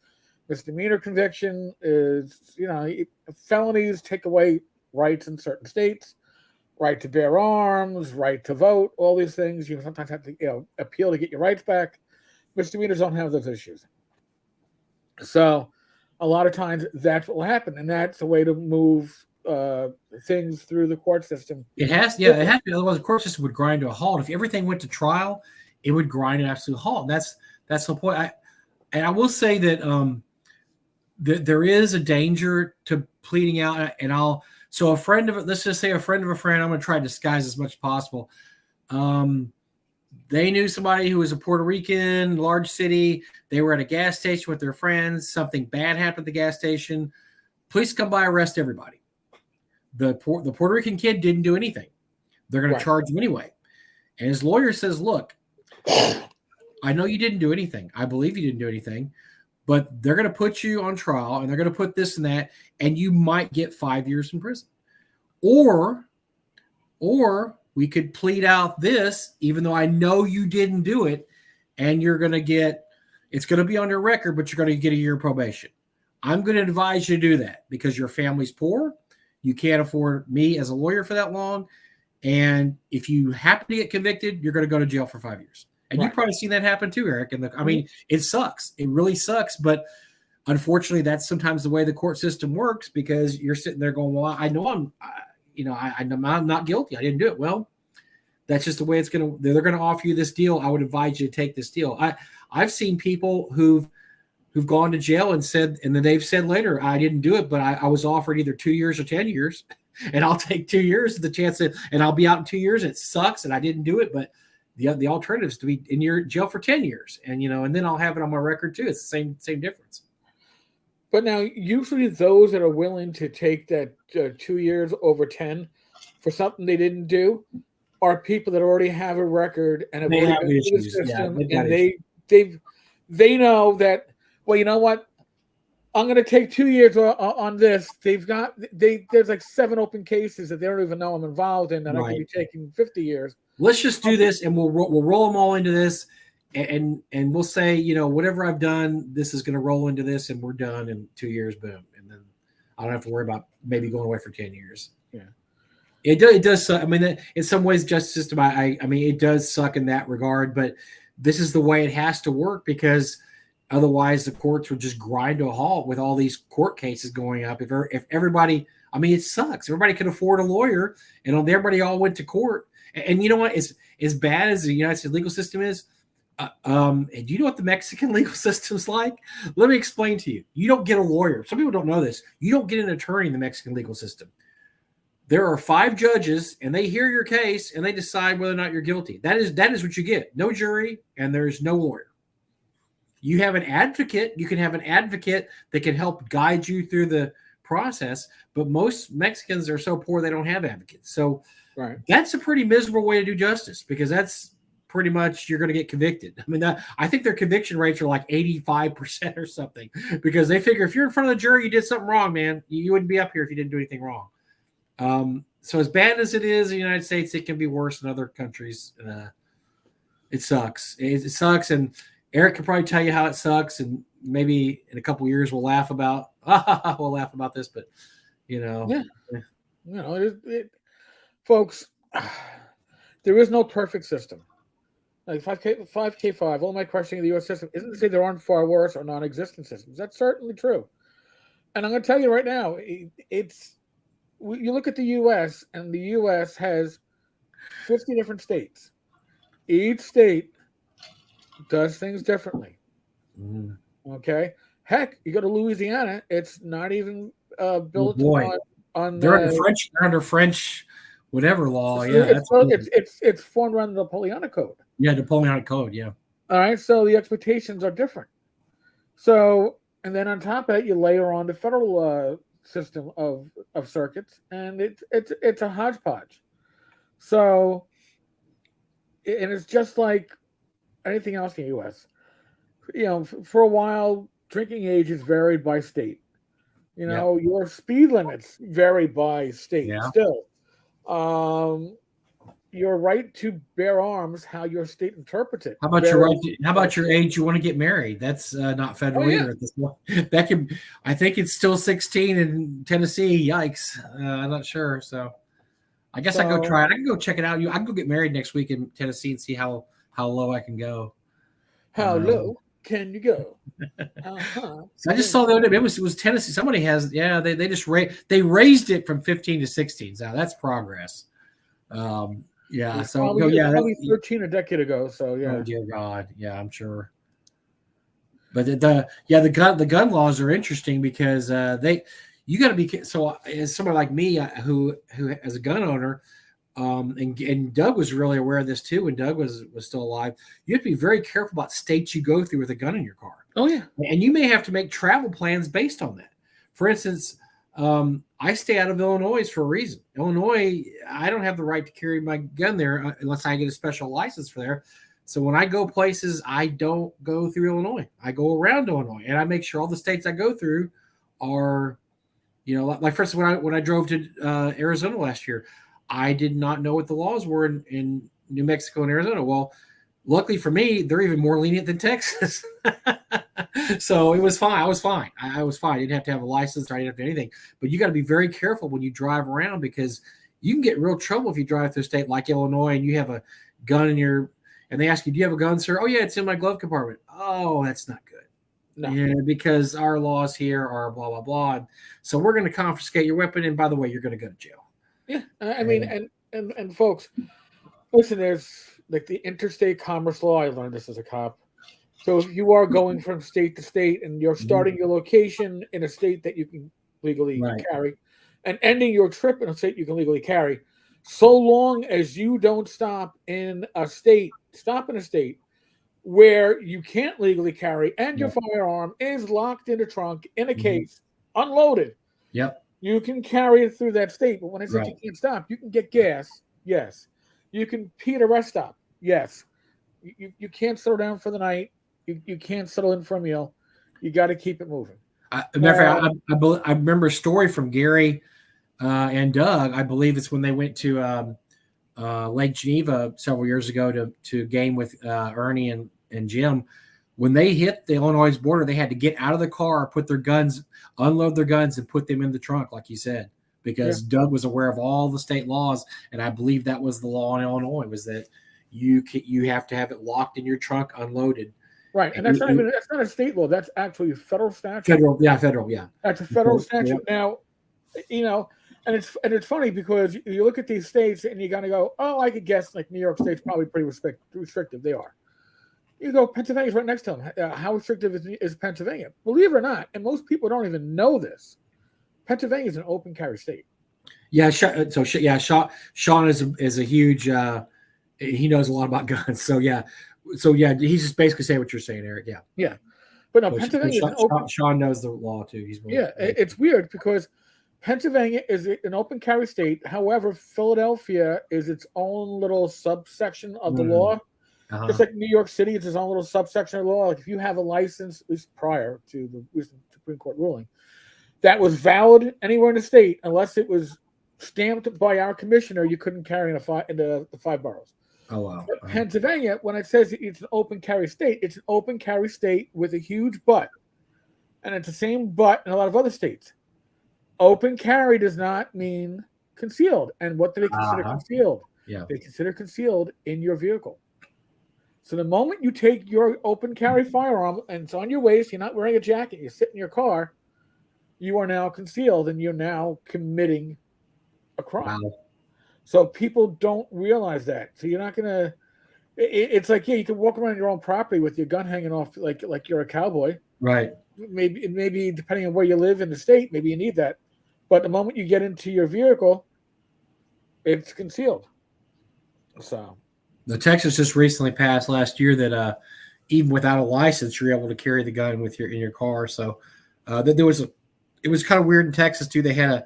Misdemeanor conviction is, felonies take away rights in certain states. Right to bear arms, right to vote, all these things. You sometimes have to appeal to get your rights back. Misdemeanors don't have those issues. So a lot of times that's what will happen, and that's a way to move things through the court system. It has to. Otherwise, the court system would grind to a halt. If everything went to trial, it would grind to an absolute halt. That's the point. I will say that there is a danger to pleading out, and So let's just say a friend of a friend, I'm going to try to disguise as much as possible. They knew somebody who was a Puerto Rican, large city. They were at a gas station with their friends. Something bad happened at the gas station. Police come by, arrest everybody. The Puerto Rican kid didn't do anything. They're going to charge him anyway. And his lawyer says, look, I know you didn't do anything. I believe you didn't do anything. But they're going to put you on trial, and they're going to put this and that, and you might get 5 years in prison. Or or we could plead out this, even though I know you didn't do it, and you're going to get, it's going to be on your record, but you're going to get a year probation. I'm going to advise you to do that because your family's poor. You can't afford me as a lawyer for that long. And if you happen to get convicted, you're going to go to jail for 5 years. And you've probably seen that happen too, Eric. And I mean, it sucks. It really sucks. But unfortunately, that's sometimes the way the court system works, because you're sitting there going, well, I know I'm not guilty. I didn't do it. Well, that's just the way it's going to, they're going to offer you this deal. I would advise you to take this deal. I've seen people who've gone to jail and said, and then they've said later, I didn't do it, but I was offered either 2 years or 10 years. And I'll take 2 years, the chance that, and I'll be out in 2 years. It sucks, and I didn't do it, but the alternative is to be in your jail for 10 years, and and then I'll have it on my record too. It's the same difference. But now, usually those that are willing to take that 2 years over 10 for something they didn't do are people that already have a record and have already been through the system, and they know that. Well, you know what? I'm going to take 2 years on this. There's like 7 open cases that they don't even know I'm involved in that I could be taking 50 years. Let's just do this, and we'll roll them all into this, and we'll say, whatever I've done, this is going to roll into this, and we're done in 2 years. Boom, and then I don't have to worry about maybe going away for 10 years. Yeah, it does suck. I mean, in some ways, justice system. I mean, it does suck in that regard, but this is the way it has to work, because otherwise, the courts would just grind to a halt with all these court cases going up. If everybody, I mean, it sucks. Everybody could afford a lawyer, and everybody all went to court. And you know what? As bad as the United States legal system is, do you know what the Mexican legal system's like? Let me explain to you. You don't get a lawyer. Some people don't know this. You don't get an attorney in the Mexican legal system. There are 5 judges, and they hear your case, and they decide whether or not you're guilty. That is what you get. No jury, and there's no lawyer. You have an advocate. You can have an advocate that can help guide you through the process, but most Mexicans are so poor they don't have advocates. So that's a pretty miserable way to do justice, because that's pretty much you're going to get convicted. I mean, I think their conviction rates are like 85% or something, because they figure if you're in front of the jury, you did something wrong, man. You wouldn't be up here if you didn't do anything wrong. So as bad as it is in the United States, it can be worse in other countries. It sucks. It sucks, and Eric can probably tell you how it sucks, and maybe in a couple of years we'll laugh about this, but folks, there is no perfect system. Like 5K5, all my questioning of the U.S. system isn't to say there aren't far worse or non-existent systems. That's certainly true. And I'm going to tell you right now, you look at the U.S., and the U.S. has 50 different states. Each state does things differently. Okay. Heck, you go to Louisiana, it's not even built on they're under French whatever law. It's formed around the Napoleonic Code. Yeah, Napoleonic Code. Yeah. All right. So the expectations are different. So, and then on top of it, you layer on the federal system of circuits, and it's a hodgepodge. So, and it's just like anything else in the U.S. For a while, drinking ages varied by state. Your speed limits vary by state still. Your right to bear arms, how your state interprets it. How about your age you want to get married? That's not federal either at this point. I think it's still 16 in Tennessee. Yikes. I'm not sure. So I guess I go try it. I can go check it out. I can go get married next week in Tennessee and see how low I can go. How low can you go? So I just saw that it was Tennessee. Somebody has they just raised it from 15 to 16. So that's progress. Probably 13 a decade ago. So yeah. Oh dear God, yeah, I'm sure. But the gun laws are interesting because you got to be so as somebody like me who as a gun owner. And Doug was really aware of this too when Doug was still alive. You have to be very careful about states you go through with a gun in your car. Oh yeah, and you may have to make travel plans based on that. For instance, I stay out of Illinois for a reason. Illinois, I don't have the right to carry my gun there unless I get a special license for there. So when I go places, I don't go through Illinois. I go around Illinois, and I make sure all the states I go through are, like for instance, when I drove to Arizona last year. I did not know what the laws were in New Mexico and Arizona. Well, luckily for me, they're even more lenient than Texas. So it was fine. I was fine. I was fine. I didn't have to have a license or I didn't have to do anything. But you got to be very careful when you drive around because you can get in real trouble if you drive through a state like Illinois and you have a gun in your and they ask you, "Do you have a gun, sir?" "Oh yeah, it's in my glove compartment." "Oh, that's not good." No. Yeah, because our laws here are blah blah blah. So we're going to confiscate your weapon, and by the way, you're going to go to jail. Yeah, I mean, and folks, listen. There's like the interstate commerce law. I learned this as a cop. So if you are going from state to state and you're starting your location in a state that you can legally Right. carry, and ending your trip in a state you can legally carry, so long as you don't stop in a state where you can't legally carry and your firearm is locked in a trunk in a case, unloaded. Yep. You can carry it through that state, but when I said Right. you can't stop, you can get gas. Yes. You can pee at a rest stop. Yes. You can't settle down for the night. You can't settle in for a meal. You got to keep it moving. Matter of fact, I remember a story from Gary and Doug. I believe it's when they went to Lake Geneva several years ago to game with Ernie and Jim. When they hit the Illinois border, they had to get out of the car, put their guns, unload their guns, and put them in the trunk, like you said, because Doug was aware of all the state laws, and I believe that was the law in Illinois was that you have to have it locked in your trunk, unloaded. Right, and that's not a state law. That's actually a federal statute. Federal, yeah. That's a federal statute. Now, and it's funny because you look at these states and you got to go, oh, I could guess like New York State's probably pretty restrictive. They are. You go, Pennsylvania's right next to them. How restrictive is Pennsylvania? Believe it or not, and most people don't even know this, Pennsylvania is an open carry state. Yeah, Sean is a huge. He knows a lot about guns. So yeah, he's just basically saying what you're saying, Eric. Yeah. Yeah, but no, Pennsylvania is an open. Sean knows the law too. It's weird because Pennsylvania is an open carry state. However, Philadelphia is its own little subsection of the law. Just like New York City, it's its own little subsection of the law. Like if you have a license, at least prior to the recent Supreme Court ruling, that was valid anywhere in the state, unless it was stamped by our commissioner, you couldn't carry in the 5 boroughs. Oh wow! But Pennsylvania, when it says it's an open carry state, it's an open carry state with a huge but, and it's the same but in a lot of other states. Open carry does not mean concealed. And what do they consider concealed? Yeah, they consider concealed in your vehicle. So the moment you take your open carry firearm and it's on your waist, you're not wearing a jacket, you sit in your car, you are now concealed and you're now committing a crime. Wow. So people don't realize that. So you're not gonna. It's like you can walk around your own property with your gun hanging off like you're a cowboy. Right. Maybe depending on where you live in the state, maybe you need that. But the moment you get into your vehicle, it's concealed. So. The Texas just recently passed last year that even without a license, you're able to carry the gun in your car. So it was kind of weird in Texas too. They had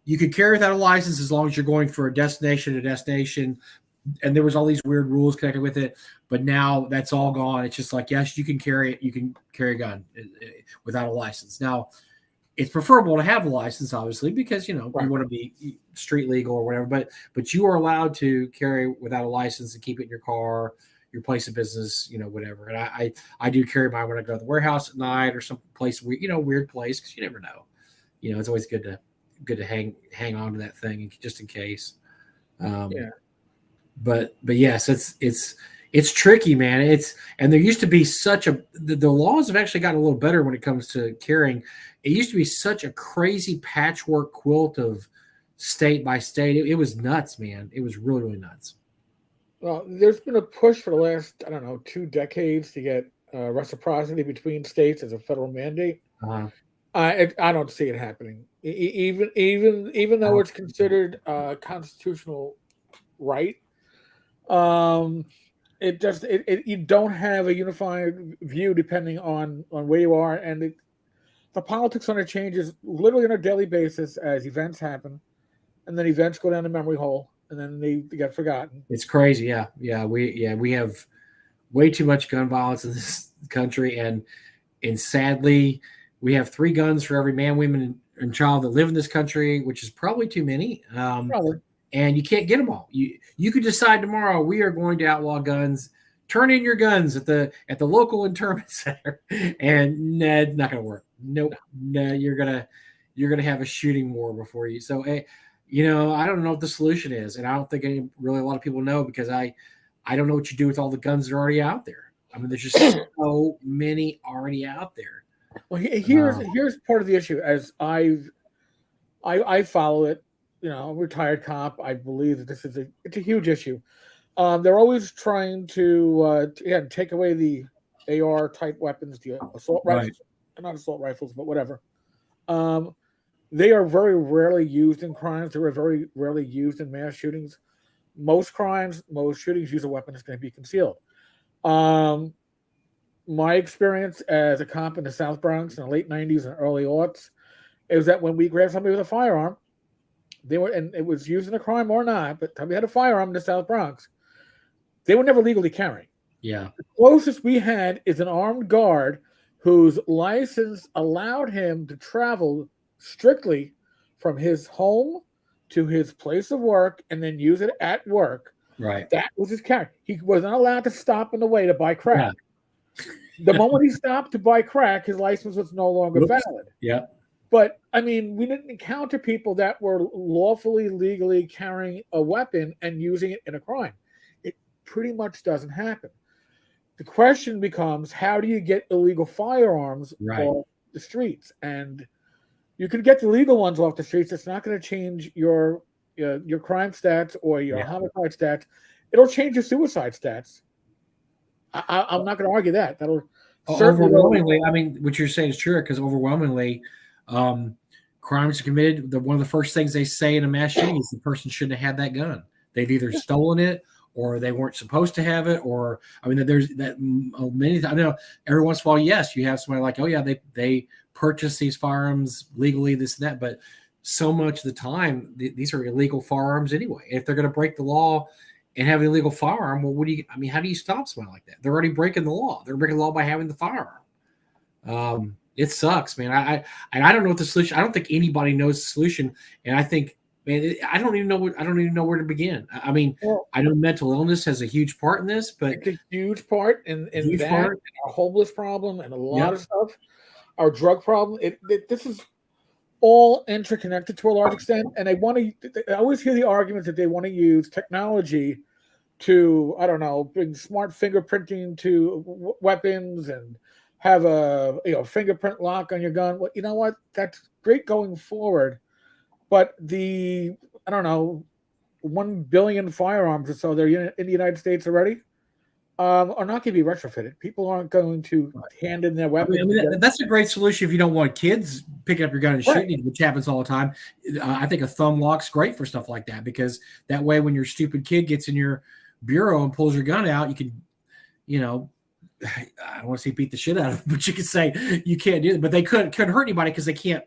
you could carry without a license as long as you're going for a destination to destination, and there was all these weird rules connected with it. But now that's all gone. It's just like yes, you can carry it. You can carry a gun without a license. Now it's preferable to have a license, obviously, because you want to be street legal or whatever. But you are allowed to carry without a license and keep it in your car, your place of business, whatever. And I do carry mine when I go to the warehouse at night or some place weird place because you never know. It's always good to hang on to that thing just in case. But yes, it's tricky, man. And there used to be the laws have actually gotten a little better when it comes to carrying. It used to be such a crazy patchwork quilt of state by state. It was nuts, man. It was really, really nuts. Well, there's been a push for the last, 2 decades to get reciprocity between states as a federal mandate. I don't see it happening. Even though it's considered a constitutional right, you don't have a unified view depending on where you are, and the politics on it changes literally on a daily basis as events happen, and then events go down the memory hole, and then they get forgotten. It's crazy, yeah. We have way too much gun violence in this country, and sadly, we have 3 guns for every man, woman, and child that live in this country, which is probably too many. Probably. and you can't get them all. You could decide tomorrow we are going to outlaw guns. Turn in your guns at the local internment center, and nah, it's not going to work. Nope, no, you're gonna have a shooting war before you. So, I don't know what the solution is, and I don't think really a lot of people know, because I don't know what you do with all the guns that are already out there. I mean, there's just so many already out there. Well, here's part of the issue. As I follow it, retired cop. I believe that it's a huge issue. They're always trying to take away the AR type weapons, the assault rifles, not assault rifles, but whatever. They are very rarely used in crimes. They were very rarely used in mass shootings. Most shootings use a weapon that's going to be concealed. My experience as a cop in the South Bronx in the late 90s and early aughts is that when we grabbed somebody with a firearm, and it was used in a crime or not, but somebody had a firearm in the South Bronx, they were never legally carrying. Yeah. The closest we had is an armed guard whose license allowed him to travel strictly from his home to his place of work and then use it at work. Right. That was his carry. He was not allowed to stop on the way to buy crack. Yeah. The moment he stopped to buy crack, his license was no longer valid. Yeah. But, I mean, we didn't encounter people that were lawfully, legally carrying a weapon and using it in a crime. It pretty much doesn't happen. The question becomes, how do you get illegal firearms off the streets? And you can get the legal ones off the streets. It's not going to change your crime stats or your homicide stats. It'll change your suicide stats. I'm not going to argue that. That'll overwhelmingly. I mean, what you're saying is true, because overwhelmingly, crimes committed. One of the first things they say in a mass shooting is the person shouldn't have had that gun. They've either stolen it, or they weren't supposed to have it, or there's that many. I know every once in a while, yes, you have somebody like, oh yeah, they purchase these firearms legally, this and that, but so much of the time these are illegal firearms anyway. If they're going to break the law and have an illegal firearm, well, how do you stop somebody like that? They're already breaking the law. They're breaking the law by having the firearm. It sucks, man. I don't know what the solution. I don't think anybody knows the solution, and I think, man, I don't even know where to begin. I mean, I know mental illness has a huge part in this, but it's a huge part in our homeless problem and a lot of stuff. Our drug problem. This is all interconnected to a large extent, and I always hear the arguments that they want to use technology to, I don't know, bring smart fingerprinting to weapons and have a fingerprint lock on your gun. Well, you know what? That's great going forward, but I don't know, 1 billion firearms or so they're in the United States already are not going to be retrofitted. People aren't going to hand in their weapons. That's a great solution if you don't want kids picking up your gun and shooting, which happens all the time. I think a thumb lock's great for stuff like that, because that way when your stupid kid gets in your bureau and pulls your gun out, you can, I don't want to say beat the shit out of them, but you could say you can't do it. But they couldn't hurt anybody because they can't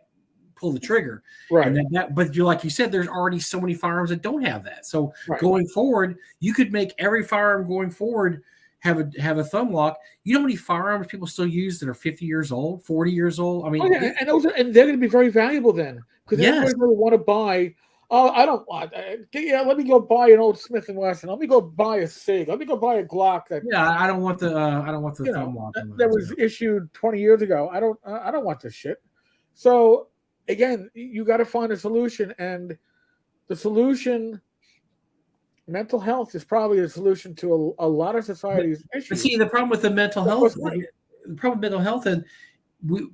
pull the trigger. Right. And but like you said, there's already so many firearms that don't have that. So going forward, you could make every firearm going forward have a thumb lock. You know how many firearms people still use that are 50 years old, 40 years old? I mean, and they're going to be very valuable then, because everybody's going to want to buy. Oh, I don't want. Let me go buy an old Smith and Wesson. Let me go buy a Sig. Let me go buy a Glock. I don't want the thumb lock. That was issued 20 years ago. I don't want this shit. So again, you got to find a solution, and the solution. Mental health is probably the solution to a lot of society's issues. But see, the problem with the mental health, and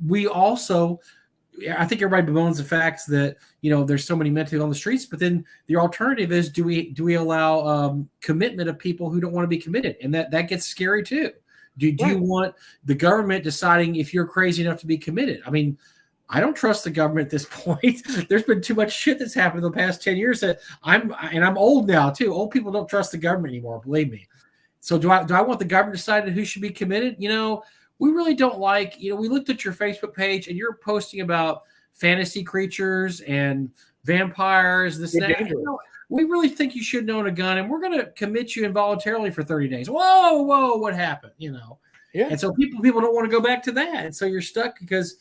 we also, I think everybody bemoans the facts that there's so many mentally on the streets. But then the alternative is, do we allow commitment of people who don't want to be committed, and that gets scary too. Do you want the government deciding if you're crazy enough to be committed? I mean, I don't trust the government at this point. There's been too much shit that's happened in the past 10 years that I'm old now too. Old people don't trust the government anymore, believe me. So do I want the government deciding who should be committed? We really don't like, we looked at your Facebook page and you're posting about fantasy creatures and vampires, this, that. We really think you should own a gun, and we're going to commit you involuntarily for 30 days. Whoa, what happened? Yeah. And so people don't want to go back to that. And so you're stuck because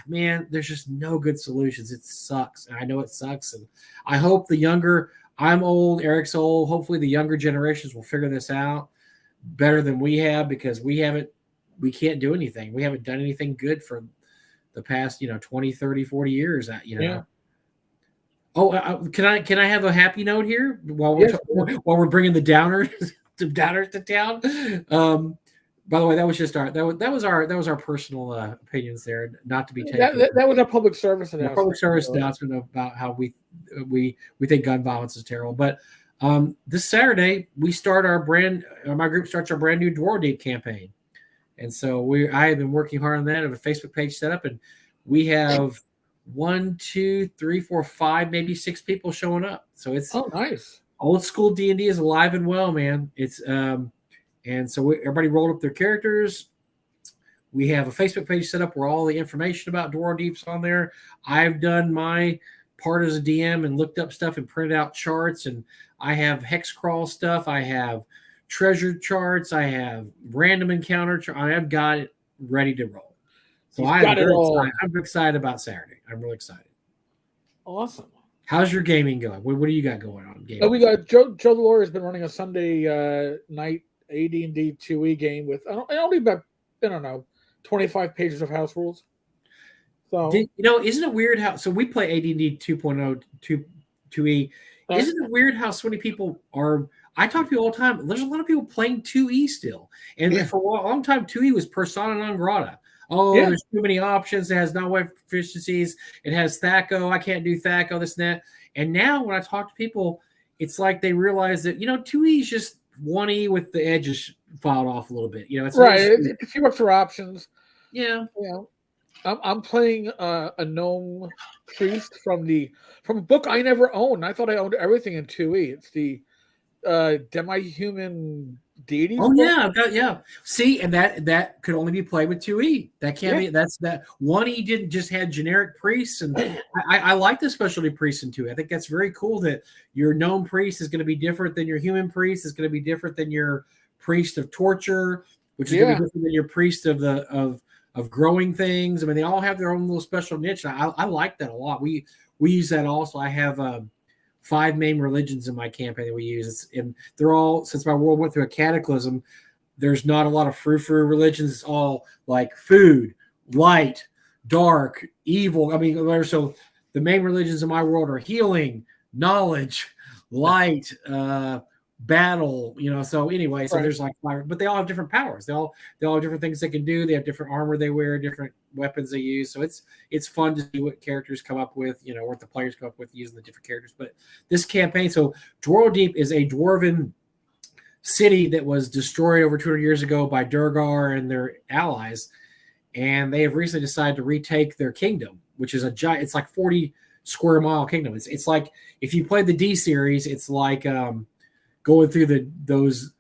man, there's just no good solutions. It sucks. And I know it sucks. And I hope the younger, I'm old, Eric's old. Hopefully the younger generations will figure this out better than we have because we can't do anything. We haven't done anything good for the past, 20, 30, 40 years. Yeah. Oh, can I have a happy note here Yes. while we're bringing the downers to town? By the way, that was just our personal opinions there, not to be taken. That was a public service A public announcement. service announcement about how we think gun violence is terrible. But this Saturday my group starts our brand new Dwarf Deep campaign, and so I have been working hard on that. I have a Facebook page set up, and we have 1, 2, 3, 4, 5, maybe 6 people showing up. So it's nice. Old school D&D is alive and well, man. It's and so everybody rolled up their characters. We have a Facebook page set up where all the information about Dwarf Deep's on there. I've done my part as a DM and looked up stuff and printed out charts, and I have hex crawl stuff. I have treasure charts. I have random encounter. I've got it ready to roll. So I'm excited about Saturday. I'm really excited. Awesome. How's your gaming going? What do you got going on? Gaming? We got Joe the Lawyer has been running a Sunday night AD&D 2E game with only about 25 pages of house rules. So isn't it weird how we play AD&D 2.0 2E? Isn't it weird how so many people are? I talk to people all the time. There's a lot of people playing 2E still, and for a long time 2E was persona non grata. There's too many options. It has non-web efficiencies. It has THAC0. I can't do THAC0, this and that. And now when I talk to people, it's like they realize that 2E is just 1E with the edges filed off a little bit. It's right. It's a few extra options. Yeah. I'm playing a gnome priest from a book I never owned. I thought I owned everything in 2E. It's the demi-human deities. Oh yeah. See, and that could only be played with 2E. That can't be. That's that 1E didn't just have generic priests, and I like the specialty priests in 2E. I think that's very cool that your gnome priest is going to be different than your human priest. Is going to be different than your priest of torture, which is going to be different than your priest of growing things. I mean, they all have their own little special niche. I like that a lot. We use that also. I have 5 main religions in my campaign that we use. And they're all, since my world went through a cataclysm, there's not a lot of frou-frou religions. It's all like food, light, dark, evil. I mean, so the main religions in my world are healing, knowledge, light, battle, so anyway, so there's like fire, but they all have different powers. They all have different things they can do. They have different armor they wear, different weapons they use. So it's fun to see what characters come up with, what the players come up with using the different characters. But this campaign, so Dwarf Deep is a dwarven city that was destroyed over 200 years ago by Durgar and their allies, and they have recently decided to retake their kingdom, which is a giant. It's like 40 square mile kingdom. It's like if you played the D series, it's like going through those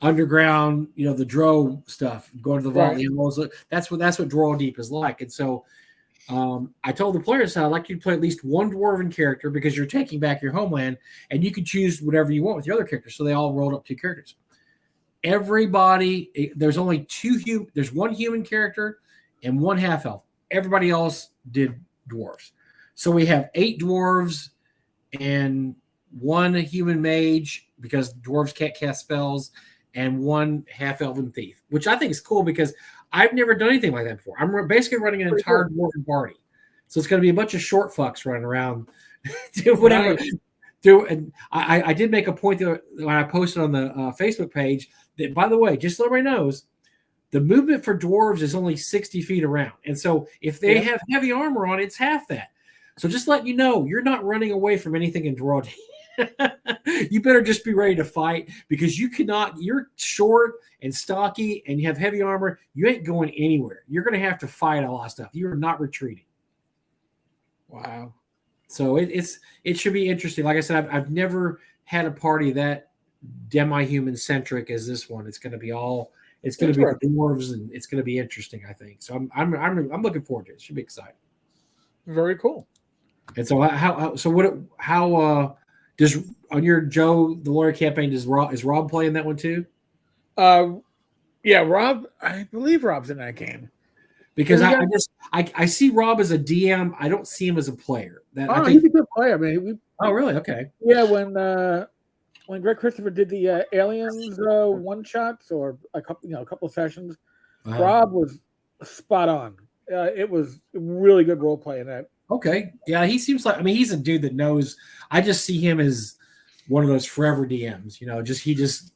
underground, the Dro stuff, going to the vault. Right. That's what Dwarf Deep is like. And so I told the players I'd like you to play at least one dwarven character because you're taking back your homeland, and you can choose whatever you want with your other characters. So they all rolled up 2 characters. Everybody, there's only 2 there's 1 human character and 1 half elf. Everybody else did dwarves. So we have 8 dwarves and 1 human mage because dwarves can't cast spells, and 1 half elven thief, which I think is cool because I've never done anything like that before. I'm basically running an entire dwarven party, so it's going to be a bunch of short fucks running around, do whatever. Nice. And I did make a point that when I posted on the Facebook page that, by the way, just so everybody knows, the movement for dwarves is only 60 feet around, and so if they have heavy armor on, it's half that. So just let you know, you're not running away from anything in Dwarf. You better just be ready to fight because you're short and stocky and you have heavy armor. You ain't going anywhere. You're going to have to fight a lot of stuff. You're not retreating. Wow. So it should be interesting. Like I said, I've never had a party that demi-human centric as this one. It's going to be the dwarves, and it's going to be interesting, I think. So I'm looking forward to it. It should be exciting. Very cool. And so how does on your Joe the Lawyer campaign is Rob playing that one too? Yeah, Rob. I believe Rob's in that game. because I see Rob as a DM. I don't see him as a player. He's a good player. I mean, really? Okay. Yeah, when Greg Christopher did the Aliens one shots or a couple sessions, Rob was spot on. It was really good role play in that. Okay, yeah, he seems like. I mean, he's a dude that knows. I just see him as one of those forever DMs. You know, he just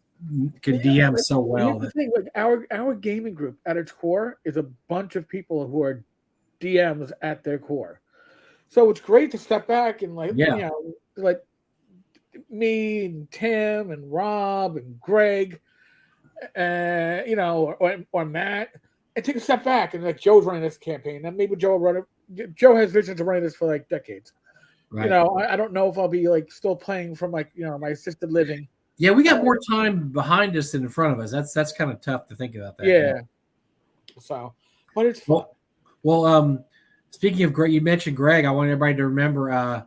can DM so well. Here's the thing, like our gaming group at its core is a bunch of people who are DMs at their core. So it's great to step back and like me and Tim and Rob and Greg, or Matt, and take a step back and like Joe's running this campaign, and maybe Joe will run it. Joe has visions of running this for like decades. Right. I don't know if I'll be like still playing from like my assisted living. Yeah, we got more time behind us than in front of us. That's kind of tough to think about that. Yeah. So, but it's fun. Well, speaking of Greg, you mentioned Greg. I want everybody to remember,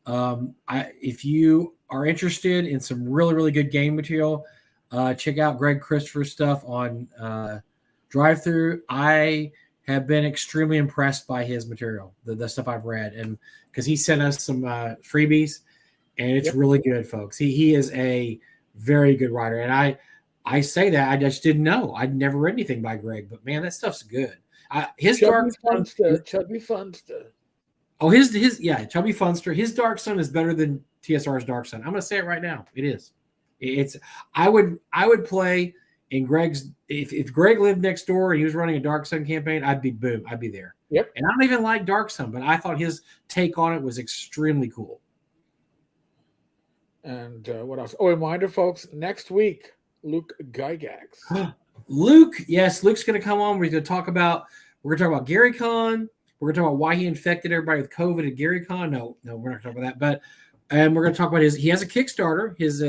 if you are interested in some really, really good game material, check out Greg Christopher's stuff on Drive-Thru. I have been extremely impressed by his material, the stuff I've read, and because he sent us some freebies, and it's really good, folks. He is a very good writer, and I say that I just didn't know. I'd never read anything by Greg, but man, that stuff's good. His Chubby Funster. Oh, his Chubby Funster. His Dark Sun is better than TSR's Dark Sun. I'm going to say it right now. It is. I would play in Greg's. If Greg lived next door and he was running a Dark Sun campaign, I'd be there. Yep. And I don't even like Dark Sun, but I thought his take on it was extremely cool. And what else? Oh, reminder, folks, next week, Luke Gygax. Luke's going to come on. We're going to talk about Gary Con. We're going to talk about why he infected everybody with COVID at Gary Con. No, we're not going to talk about that. And we're going to talk about he has a Kickstarter, his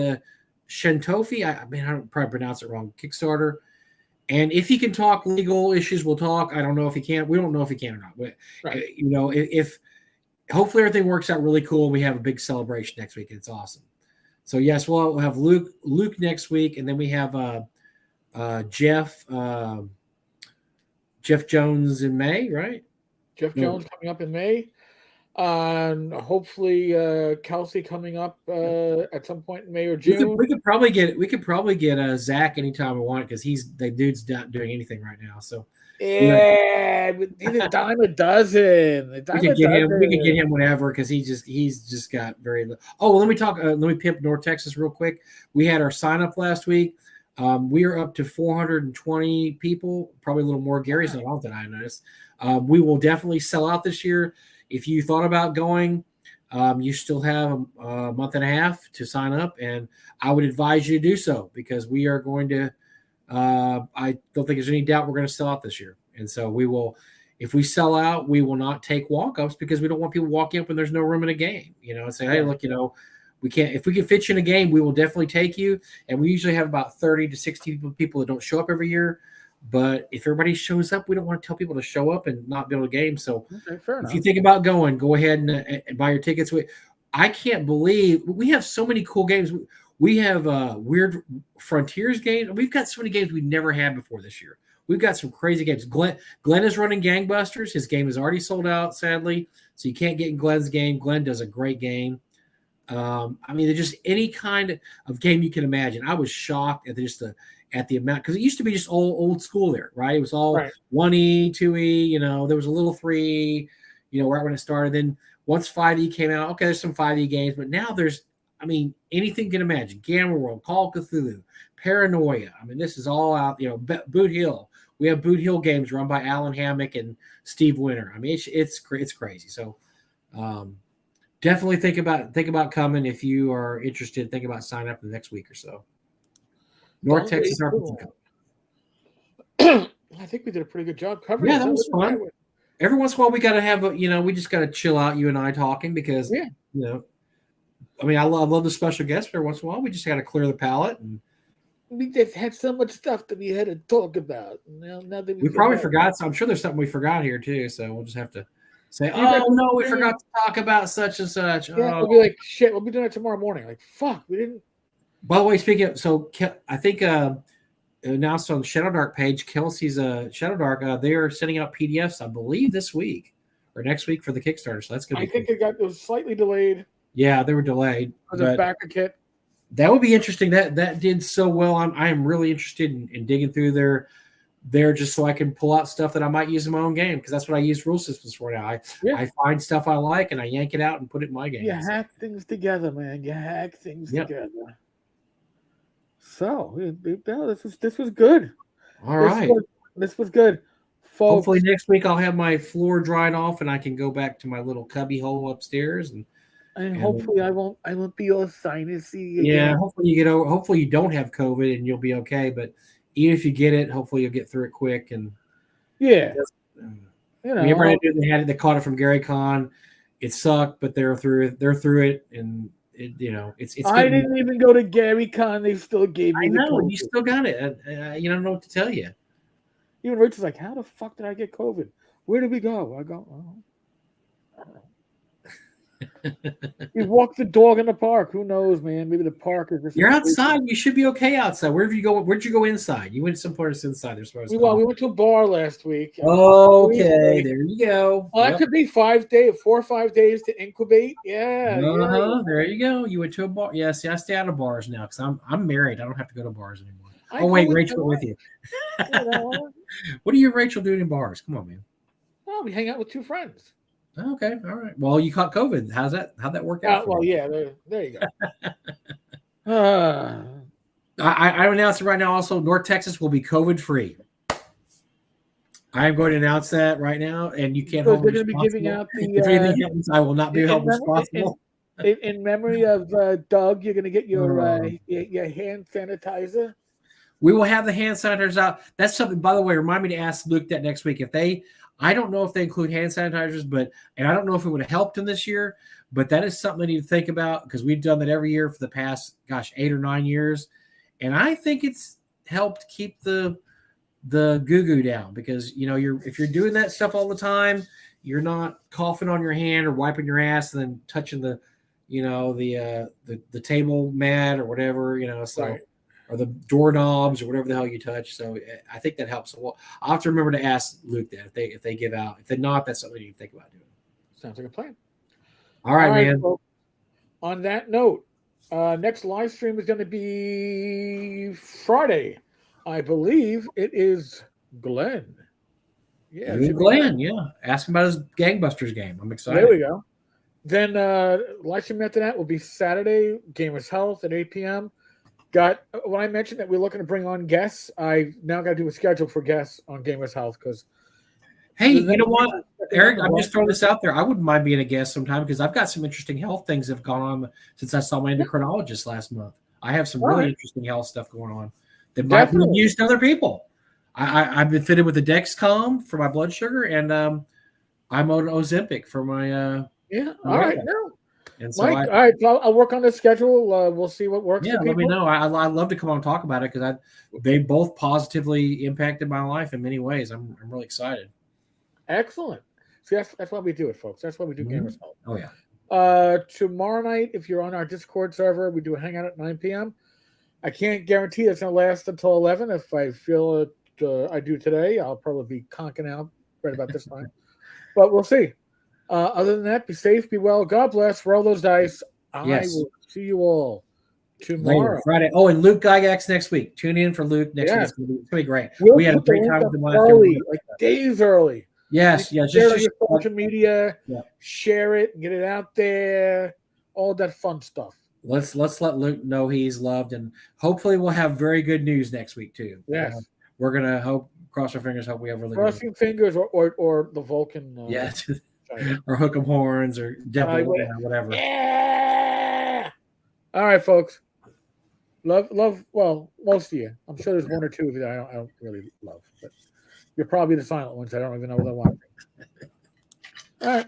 Shentofi. I don't probably pronounce it wrong. Kickstarter. And if he can talk legal issues, we'll talk. I don't know if he can. We don't know if he can or not. But, right. If hopefully everything works out really cool and we have a big celebration next week. It's awesome. So, yes, we'll have Luke next week. And then we have Jeff Jones in May, right? Jeff Jones coming up in May. Hopefully Kelsey coming up at some point in May or June. We could probably get Zach anytime we want because the dude's not doing anything right now. So he's a dime a dozen. We could get him whenever because he's just got very. Oh, well, let me pimp North Texas real quick. We had our sign up last week. We are up to 420 people, probably a little more. Gary's not on that, I noticed. We will definitely sell out this year. If you thought about going, you still have a month and a half to sign up, and I would advise you to do so because we are going to. I don't think there's any doubt we're going to sell out this year, and so we will. If we sell out, we will not take walk-ups because we don't want people walking up when there's no room in a game. And say, hey, look, we can't. If we can fit you in a game, we will definitely take you. And we usually have about 30 to 60 people that don't show up every year. But if everybody shows up, we don't want to tell people to show up and not be able to game. So if you think about going, go ahead and buy your tickets. I can't believe we have so many cool games. We have Weird Frontiers games. We've got so many games we never had before this year. We've got some crazy games. Glenn is running Gangbusters. His game is already sold out, sadly. So you can't get in Glenn's game. Glenn does a great game. There's just any kind of game you can imagine. I was shocked at at the amount because it used to be just old school there, right? It was all 1E, 2E. There was a little 3, right when it started. Then once 5E came out, okay, there's some 5E games, but now there's, anything you can imagine. Gamma World, Call of Cthulhu, Paranoia. This is all out. Boot Hill. We have Boot Hill games run by Alan Hammock and Steve Winter. It's crazy. So. Definitely think about coming if you are interested. Think about signing up in the next week or so. North Texas RPG. I think we did a pretty good job covering. Yeah, that was fun. Every once in a while, we got to have we just got to chill out, you and I talking because I love the special guests. But every once in a while, we just got to clear the palate and. We just had so much stuff that we had to talk about. Now that we probably forgot. So I'm sure there's something we forgot here too. So we'll just have to. Say, we forgot to talk about such and such. Yeah, we'll be like, shit, we'll be doing it tomorrow morning. Like, fuck, we didn't. By the way, speaking of, I think announced on the Shadow Dark page, Kelsey's Shadow Dark. They are sending out PDFs, I believe, this week or next week for the Kickstarter. So that's going to I be think cool. it was slightly delayed Yeah, they were delayed, because of but backer kit. that would be interesting. That did so well. I am really interested in digging through there just so I can pull out stuff that I might use in my own game, because that's what I use rule systems for now. I find stuff I like and I yank it out and put it in my game. You hack things together, man. You hack things together. So this was good. All right. This was good. Folks, hopefully next week I'll have my floor dried off and I can go back to my little cubby hole upstairs and hopefully I won't be all sinusy again. Yeah, hopefully you get over. Hopefully you don't have COVID and you'll be okay. But even if you get it, hopefully you'll get through it quick. And yeah, they caught it from Gary Kahn. It sucked, but they're through it, and it's. I didn't even go to Gary Kahn. They still gave me. I know, and you still got it. You don't know what to tell you. Even Rich was like, "How the fuck did I get COVID? Where did we go?" I go, I don't know. You walk the dog in the park. Who knows, man? Maybe the park is just. You're outside. You should be okay outside. Wherever you go, where'd you go inside? You went someplace inside. They're supposed to. We went to a bar last week. Okay, there you go. Well, that could be 4 or 5 days to incubate. Yeah. There you go. You went to a bar. Yeah. See, I stay out of bars now because I'm married. I don't have to go to bars anymore. Wait, Rachel with you. What are you and Rachel doing in bars? Come on, man. Oh, we hang out with 2 friends. Okay, all right. Well, you caught COVID. How'd that work out? Well, yeah, there you go. I announced it right now. Also, North Texas will be COVID free. I am going to announce that right now, and you can't hold me responsible. They're going to be giving out the. If anything happens, I will not be held responsible. In memory of Doug, you're going to get your hand sanitizer. We will have the hand sanitizers out. That's something. By the way, remind me to ask Luke that next week. I don't know if they include hand sanitizers, and I don't know if it would have helped him this year, but that is something I need to think about because we've done that every year for the past, 8 or 9 years. And I think it's helped keep the goo-goo down because, if you're doing that stuff all the time, you're not coughing on your hand or wiping your ass and then touching the table mat or whatever, so. Right. Or the doorknobs or whatever the hell you touch. So I think that helps. Well, I'll have to remember to ask Luke that if they give out. If they're not, that's something you can think about doing. Sounds like a plan. All right, man. Well, on that note, next live stream is going to be Friday. I believe it is Glenn. Yeah, Glenn. Yeah, ask him about his Gangbusters game. I'm excited. There we go. Then live stream after that will be Saturday. Gamers Health at 8 p.m. When I mentioned that we're looking to bring on guests, I now got to do a schedule for guests on Gamers Health because. Hey, you know what, Eric? I'm just throwing this out there. I wouldn't mind being a guest sometime because I've got some interesting health things that have gone on since I saw my endocrinologist last month. I have some really interesting health stuff going on that might be used to other people. I've been fitted with a Dexcom for my blood sugar, and I'm on Ozempic for my. All right. No. And so Mike, all right, I'll work on the schedule. We'll see what works. Yeah, let me know. I'd love to come on and talk about it because they both positively impacted my life in many ways. I'm really excited. Excellent. See, that's why we do it, folks. That's why we do Gamers Health. Oh yeah. Tomorrow night, if you're on our Discord server, we do a hangout at 9 p.m. I can't guarantee it's going to last until 11. If I feel it, I do today, I'll probably be conking out right about this time. But we'll see. Other than that, be safe, be well. God bless. Roll those dice. Yes. I will see you all tomorrow. Friday. Oh, and Luke Gygax next week. Tune in for Luke next week. It's going to be great. We had a great time with him last year. Like days early. Yes. Just share your social media. Yeah. Share it. Get it out there. All that fun stuff. Let's let Luke know he's loved, and hopefully we'll have very good news next week too. Yes. We're gonna cross our fingers. Hope we have really crossing good fingers or the Vulcan. Or hook 'em horns or devil whatever. Yeah. All right, folks. Love. Well, most of you. I'm sure there's one or two of you that I don't really love, but you're probably the silent ones. I don't even know what I want. All right.